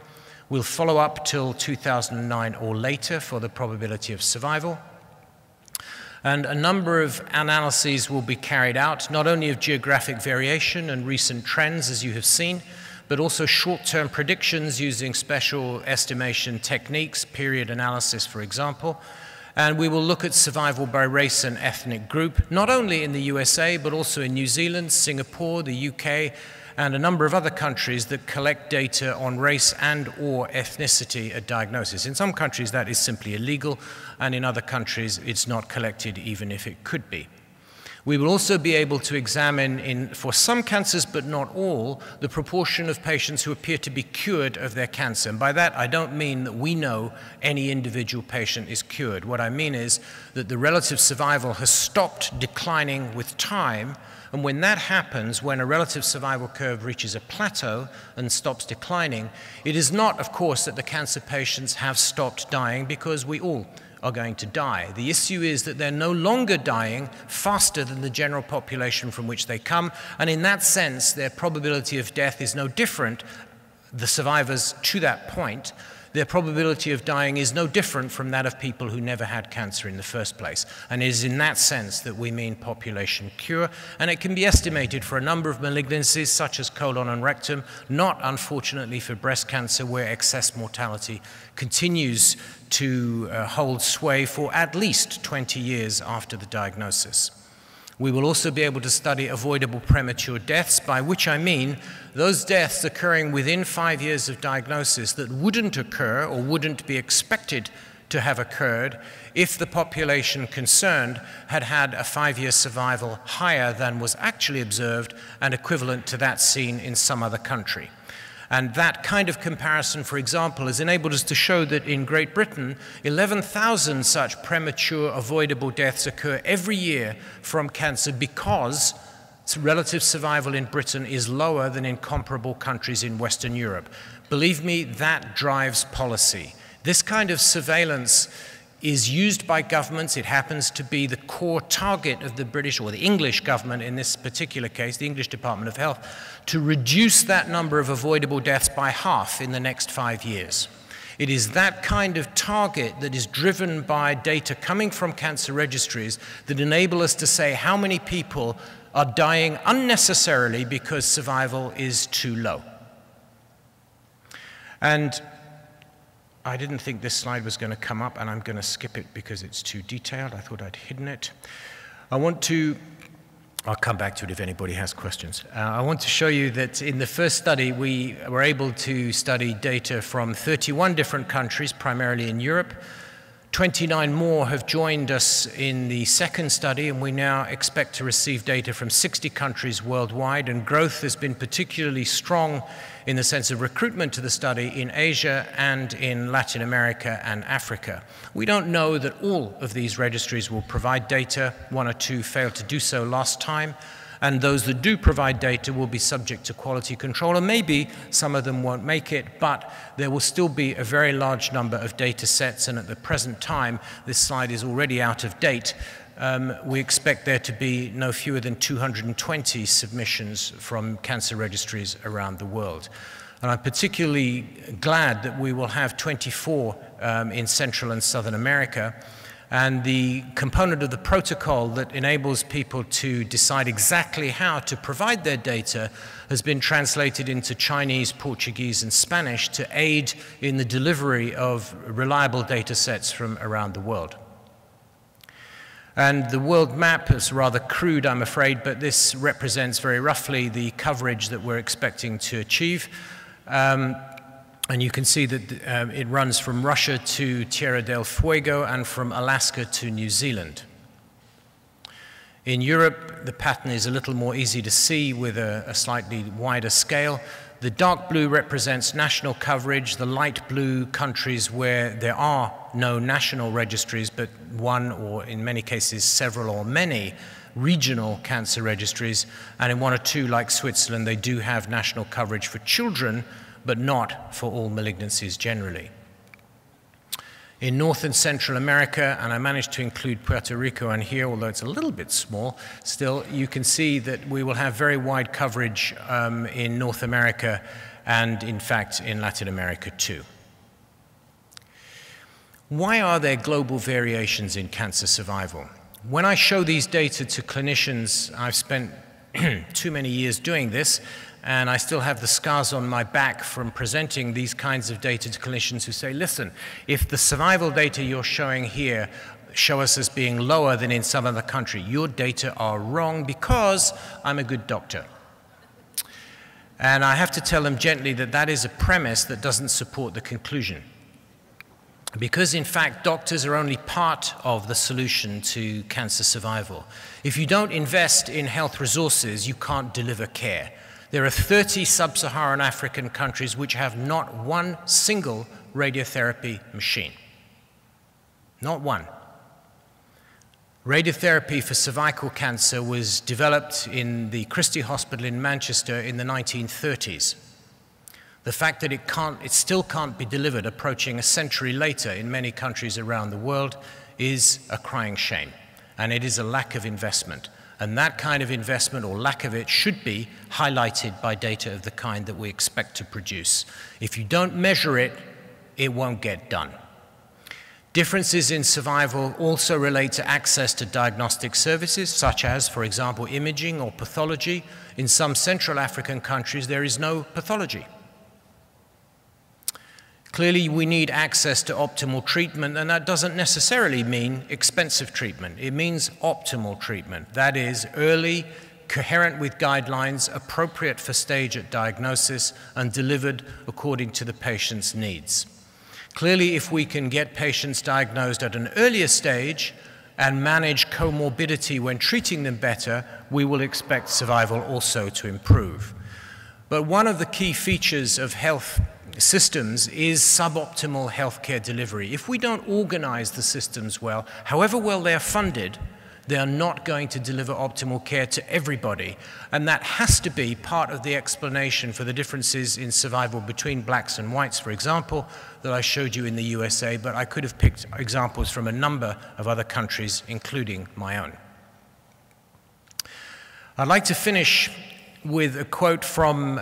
We'll follow up till 2009 or later for the probability of survival. And a number of analyses will be carried out, not only of geographic variation and recent trends, as you have seen, but also short-term predictions using special estimation techniques, period analysis, for example. And we will look at survival by race and ethnic group, not only in the USA, but also in New Zealand, Singapore, the UK, and a number of other countries that collect data on race and or ethnicity at diagnosis. In some countries that is simply illegal, and in other countries it's not collected even if it could be. We will also be able to examine, for some cancers but not all, the proportion of patients who appear to be cured of their cancer. And by that I don't mean that we know any individual patient is cured. What I mean is that the relative survival has stopped declining with time. And when that happens, when a relative survival curve reaches a plateau and stops declining, it is not, of course, that the cancer patients have stopped dying, because we all are going to die. The issue is that they're no longer dying faster than the general population from which they come, and in that sense, their probability of death is no different, the survivors to that point. Their probability of dying is no different from that of people who never had cancer in the first place. And it is in that sense that we mean population cure. And it can be estimated for a number of malignancies, such as colon and rectum, not unfortunately for breast cancer, where excess mortality continues to hold sway for at least 20 years after the diagnosis. We will also be able to study avoidable premature deaths, by which I mean those deaths occurring within 5 years of diagnosis that wouldn't occur or wouldn't be expected to have occurred if the population concerned had had a 5-year survival higher than was actually observed and equivalent to that seen in some other country. And that kind of comparison, for example, has enabled us to show that in Great Britain, 11,000 such premature avoidable deaths occur every year from cancer, because relative survival in Britain is lower than in comparable countries in Western Europe. Believe me, that drives policy. This kind of surveillance is used by governments. It happens to be the core target of the British or the English government in this particular case, the English Department of Health, to reduce that number of avoidable deaths by half in the next 5 years. It is that kind of target that is driven by data coming from cancer registries that enable us to say how many people are dying unnecessarily because survival is too low. And I didn't think this slide was going to come up, and I'm going to skip it because it's too detailed. I thought I'd hidden it. I'll come back to it if anybody has questions. I want to show you that in the first study, we were able to study data from 31 different countries, primarily in Europe, 29 more have joined us in the second study, and we now expect to receive data from 60 countries worldwide, and growth has been particularly strong in the sense of recruitment to the study in Asia and in Latin America and Africa. We don't know that all of these registries will provide data. 1 or 2 failed to do so last time, and those that do provide data will be subject to quality control, and maybe some of them won't make it, but there will still be a very large number of data sets, and at the present time, this slide is already out of date. We expect there to be no fewer than 220 submissions from cancer registries around the world. And I'm particularly glad that we will have 24 in Central and Southern America. And the component of the protocol that enables people to decide exactly how to provide their data has been translated into Chinese, Portuguese, and Spanish to aid in the delivery of reliable data sets from around the world. And the world map is rather crude, I'm afraid, but this represents very roughly the coverage that we're expecting to achieve. And you can see that it runs from Russia to Tierra del Fuego and from Alaska to New Zealand. In Europe, the pattern is a little more easy to see with a slightly wider scale. The dark blue represents national coverage, the light blue countries where there are no national registries, but one or in many cases several or many regional cancer registries. And in 1 or 2, like Switzerland, they do have national coverage for children, but not for all malignancies generally. In North and Central America, and I managed to include Puerto Rico in here, although it's a little bit small, still you can see that we will have very wide coverage in North America and in fact in Latin America too. Why are there global variations in cancer survival? When I show these data to clinicians, I've spent too many years doing this, and I still have the scars on my back from presenting these kinds of data to clinicians who say, listen, if the survival data you're showing here show us as being lower than in some other country, your data are wrong because I'm a good doctor. And I have to tell them gently that that is a premise that doesn't support the conclusion. Because in fact, doctors are only part of the solution to cancer survival. If you don't invest in health resources, you can't deliver care. There are 30 sub-Saharan African countries which have not one single radiotherapy machine. Not one. Radiotherapy for cervical cancer was developed in the Christie Hospital in Manchester in the 1930s. The fact that it still can't be delivered approaching a century later in many countries around the world is a crying shame, and it is a lack of investment. And that kind of investment, or lack of it, should be highlighted by data of the kind that we expect to produce. If you don't measure it, it won't get done. Differences in survival also relate to access to diagnostic services, such as, for example, imaging or pathology. In some Central African countries, there is no pathology. Clearly, we need access to optimal treatment, and that doesn't necessarily mean expensive treatment. It means optimal treatment. That is, early, coherent with guidelines, appropriate for stage at diagnosis, and delivered according to the patient's needs. Clearly, if we can get patients diagnosed at an earlier stage and manage comorbidity when treating them better, we will expect survival also to improve. But one of the key features of health systems is suboptimal healthcare delivery. If we don't organize the systems well, however well they are funded, they are not going to deliver optimal care to everybody. And that has to be part of the explanation for the differences in survival between blacks and whites, for example, that I showed you in the USA, but I could have picked examples from a number of other countries, including my own. I'd like to finish with a quote from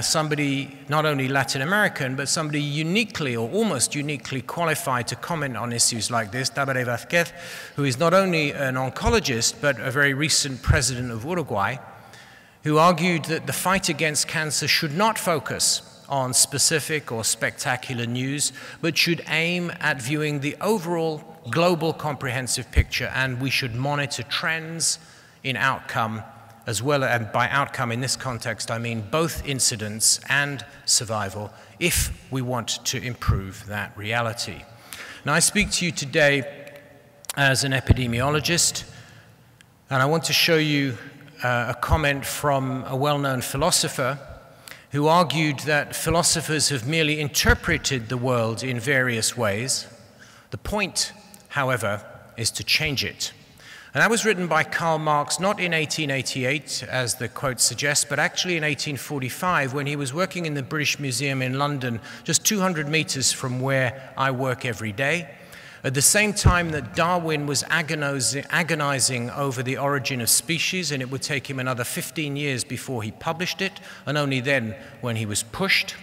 somebody, not only Latin American, but somebody uniquely or almost uniquely qualified to comment on issues like this, Tabaré Vázquez, who is not only an oncologist, but a very recent president of Uruguay, who argued that the fight against cancer should not focus on specific or spectacular news, but should aim at viewing the overall global comprehensive picture, and we should monitor trends in outcome as well, and by outcome in this context, I mean both incidence and survival, if we want to improve that reality. Now, I speak to you today as an epidemiologist, and I want to show you a comment from a well-known philosopher who argued that philosophers have merely interpreted the world in various ways. The point, however, is to change it. And that was written by Karl Marx not in 1888, as the quote suggests, but actually in 1845, when he was working in the British Museum in London, just 200 meters from where I work every day, at the same time that Darwin was agonizing over the origin of species, and it would take him another 15 years before he published it, and only then when he was pushed.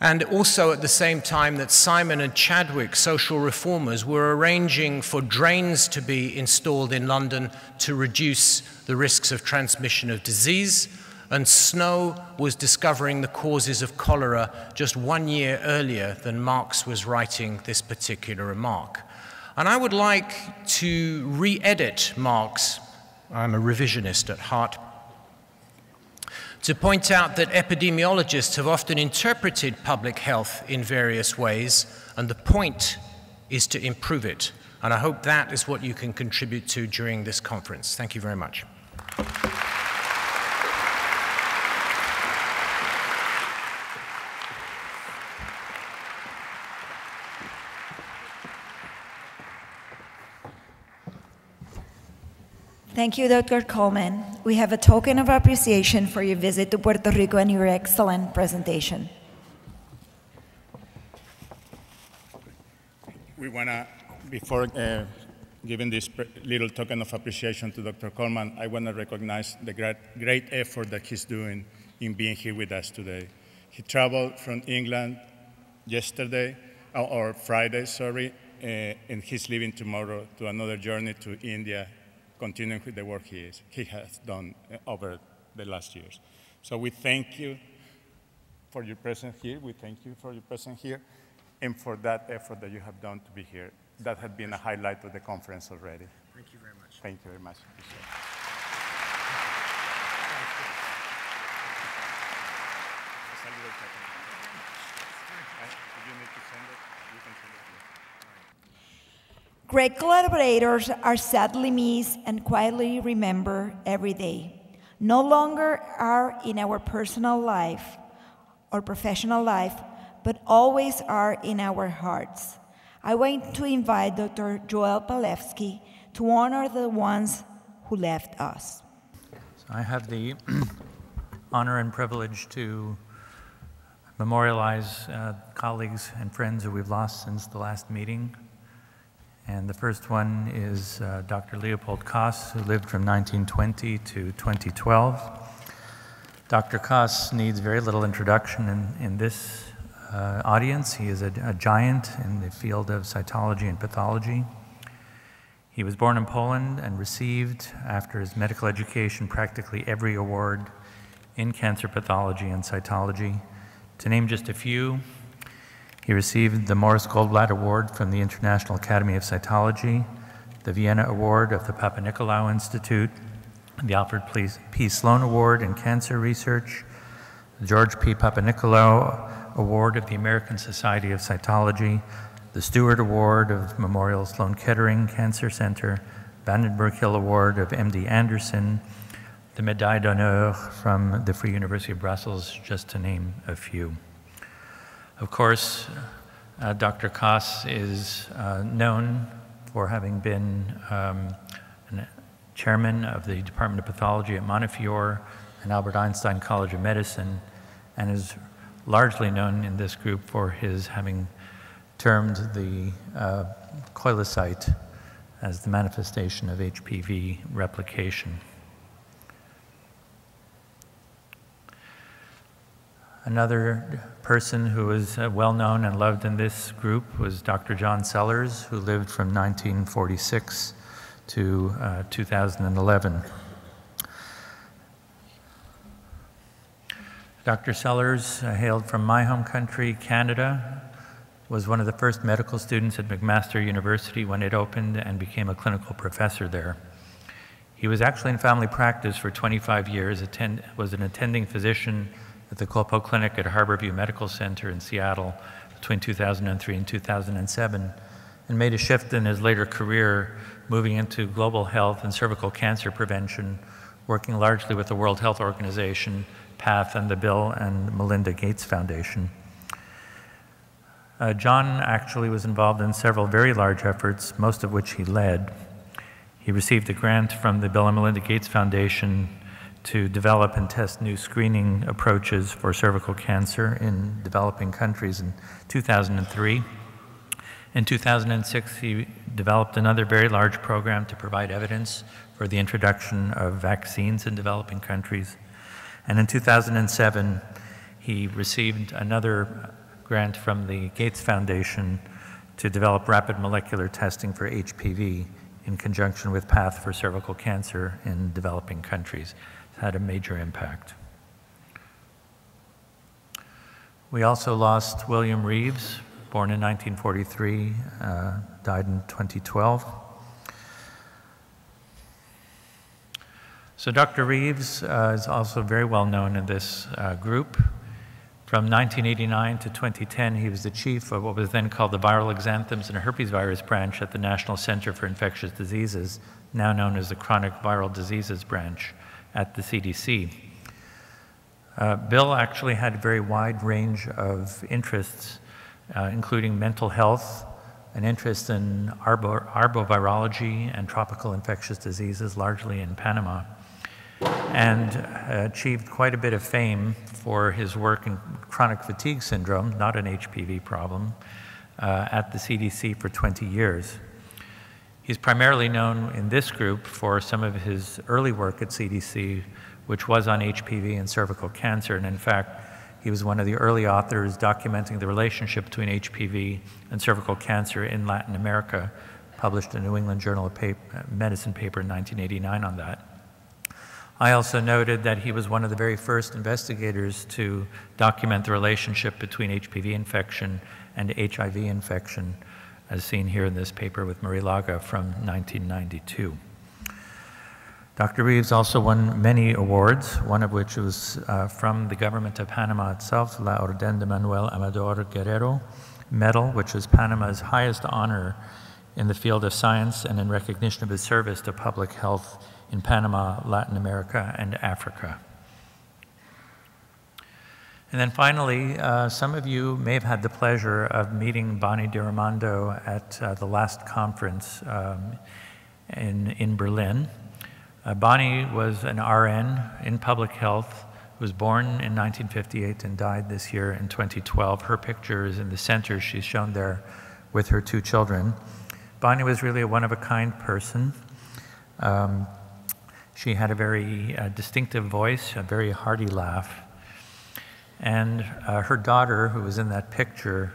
And also at the same time that Simon and Chadwick, social reformers, were arranging for drains to be installed in London to reduce the risks of transmission of disease, and Snow was discovering the causes of cholera just 1 year earlier than Marx was writing this particular remark. And I would like to re-edit Marx, I'm a revisionist at heart, to point out that epidemiologists have often interpreted public health in various ways, and the point is to improve it. And I hope that is what you can contribute to during this conference. Thank you very much. Thank you, Dr. Coleman. We have a token of appreciation for your visit to Puerto Rico and your excellent presentation. We want to, before giving this little token of appreciation to Dr. Coleman, I want to recognize the great effort that he's doing in being here with us today. He traveled from England yesterday, or Friday, sorry, and he's leaving tomorrow to another journey to India, continuing with the work he has done over the last years. So we thank you for your presence here. We thank you for your presence here and for that effort that you have done to be here. That had been a highlight of the conference already. Thank you very much. Thank you very much. Great collaborators are sadly missed and quietly remembered every day. No longer are in our personal life or professional life, but always are in our hearts. I want to invite Dr. Joel Palevsky to honor the ones who left us. So I have the honor and privilege to memorialize colleagues and friends who we've lost since the last meeting. And the first one is Dr. Leopold Koss, who lived from 1920 to 2012. Dr. Koss needs very little introduction in this audience. He is a giant in the field of cytology and pathology. He was born in Poland and received, after his medical education, practically every award in cancer pathology and cytology. To name just a few, he received the Morris Goldblatt Award from the International Academy of Cytology, the Vienna Award of the Papa-Nicolau Institute, the Alfred P. Sloan Award in Cancer Research, the George P. Papa-Nicolau Award of the American Society of Cytology, the Stewart Award of Memorial Sloan Kettering Cancer Center, Vandenberg Hill Award of MD Anderson, the Médaille d'Honneur from the Free University of Brussels, just to name a few. Of course, Dr. Koss is known for having been chairman of the Department of Pathology at Montefiore and Albert Einstein College of Medicine, and is largely known in this group for his having termed the coilocyte as the manifestation of HPV replication. Another person who was well known and loved in this group was Dr. John Sellers, who lived from 1946 to 2011. Dr. Sellers hailed from my home country, Canada, was one of the first medical students at McMaster University when it opened and became a clinical professor there. He was actually in family practice for 25 years, was an attending physician at the Colpo Clinic at Harborview Medical Center in Seattle between 2003 and 2007, and made a shift in his later career, moving into global health and cervical cancer prevention, working largely with the World Health Organization, PATH, and the Bill and Melinda Gates Foundation. John actually was involved in several very large efforts, most of which he led. He received a grant from the Bill and Melinda Gates Foundation to develop and test new screening approaches for cervical cancer in developing countries in 2003. In 2006, he developed another very large program to provide evidence for the introduction of vaccines in developing countries. And in 2007, he received another grant from the Gates Foundation to develop rapid molecular testing for HPV in conjunction with PATH for cervical cancer in developing countries. It's had a major impact. We also lost William Reeves, born in 1943, died in 2012. So Dr. Reeves is also very well known in this group. From 1989 to 2010, he was the chief of what was then called the Viral Exanthems and Herpes Virus Branch at the National Center for Infectious Diseases, now known as the Chronic Viral Diseases Branch at the CDC. Bill actually had a very wide range of interests, including mental health, an interest in arbovirology and tropical infectious diseases, largely in Panama, and achieved quite a bit of fame for his work in chronic fatigue syndrome, not an HPV problem, at the CDC for 20 years. He's primarily known in this group for some of his early work at CDC, which was on HPV and cervical cancer, and in fact, he was one of the early authors documenting the relationship between HPV and cervical cancer in Latin America, published a New England Journal of Medicine paper in 1989 on that. I also noted that he was one of the very first investigators to document the relationship between HPV infection and HIV infection, as seen here in this paper with Marie Laga from 1992. Dr. Reeves also won many awards, one of which was from the government of Panama itself, La Orden de Manuel Amador Guerrero Medal, which is Panama's highest honor in the field of science and in recognition of his service to public health in Panama, Latin America, and Africa. And then finally, some of you may have had the pleasure of meeting Bonnie DiRamondo at the last conference in Berlin. Bonnie was an RN in public health, was born in 1958 and died this year in 2012. Her picture is in the center. She's shown there with her two children. Bonnie was really a one-of-a-kind person. She had a very distinctive voice, a very hearty laugh. And her daughter, who was in that picture,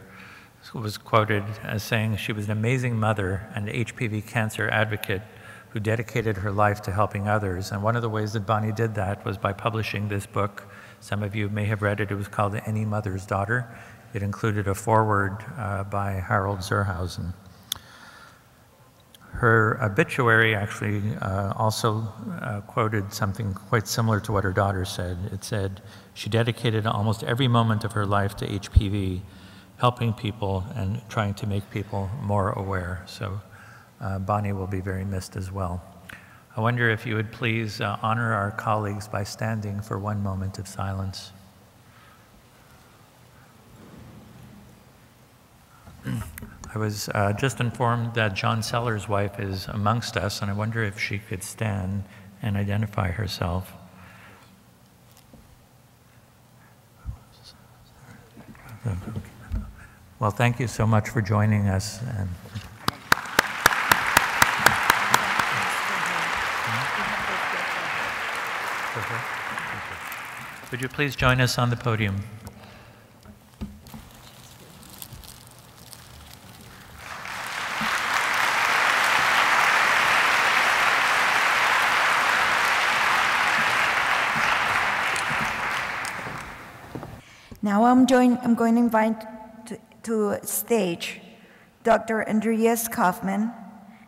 was quoted as saying she was an amazing mother and HPV cancer advocate who dedicated her life to helping others. And one of the ways that Bonnie did that was by publishing this book. Some of you may have read it. It was called Any Mother's Daughter. It included a foreword by Harold Zerhausen. Her obituary actually also quoted something quite similar to what her daughter said. It said, she dedicated almost every moment of her life to HPV, helping people and trying to make people more aware. So Bonnie will be very missed as well. I wonder if you would please honor our colleagues by standing for one moment of silence. I was just informed that John Seller's wife is amongst us, and I wonder if she could stand and identify herself. Well, thank you so much for joining us. And would you please join us on the podium? Now I'm going to invite to stage Dr. Andreas Kaufman,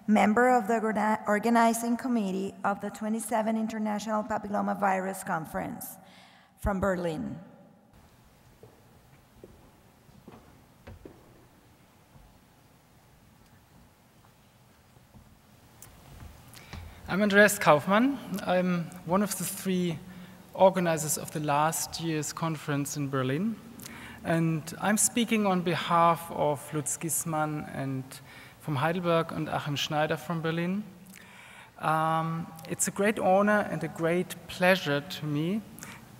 member of the organizing committee of the 27th International Papillomavirus Conference from Berlin. I'm Andreas Kaufmann. I'm one of the 3 organizers of the last year's conference in Berlin. And I'm speaking on behalf of Lutz Gissmann and from Heidelberg and Achim Schneider from Berlin. It's a great honor and a great pleasure to me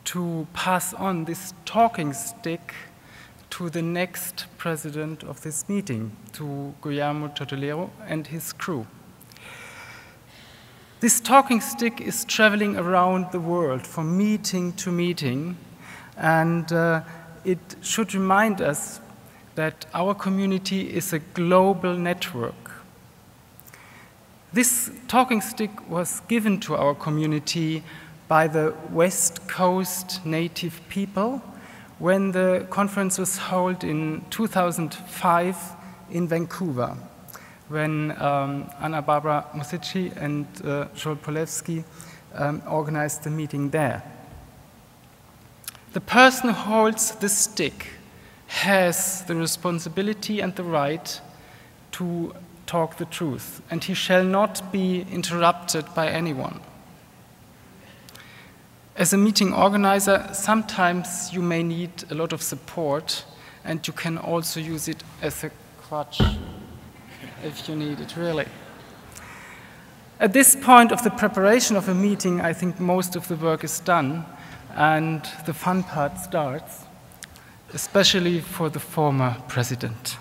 to pass on this talking stick to the next president of this meeting, to Guillermo Tortolero and his crew. This talking stick is traveling around the world from meeting to meeting, and it should remind us that our community is a global network. This talking stick was given to our community by the West Coast native people when the conference was held in 2005 in Vancouver, when Anna Barbara Musici and Joel Polewski organized the meeting there. The person who holds the stick has the responsibility and the right to talk the truth, and he shall not be interrupted by anyone. As a meeting organizer, sometimes you may need a lot of support, and you can also use it as a crutch if you need it, really. At this point of the preparation of a meeting, I think most of the work is done, and the fun part starts, especially for the former president.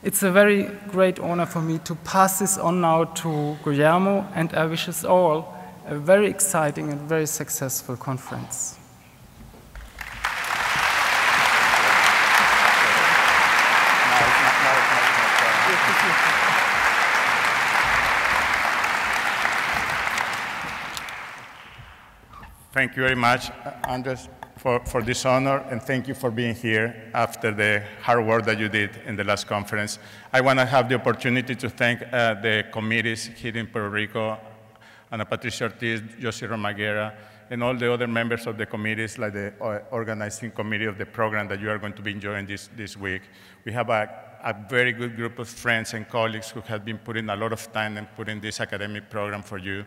It's a very great honor for me to pass this on now to Guillermo, and I wish us all a very exciting and very successful conference. Thank you very much, Andres, for this honor, and thank you for being here after the hard work that you did in the last conference. I want to have the opportunity to thank the committees here in Puerto Rico, Ana Patricia Ortiz, Josie Romaguera, and all the other members of the committees, like the organizing committee of the program that you are going to be enjoying this week. We have a very good group of friends and colleagues who have been putting a lot of time and putting this academic program for you.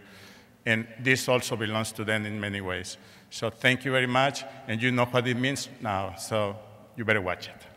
And this also belongs to them in many ways. So thank you very much, and you know what it means now, so you better watch it.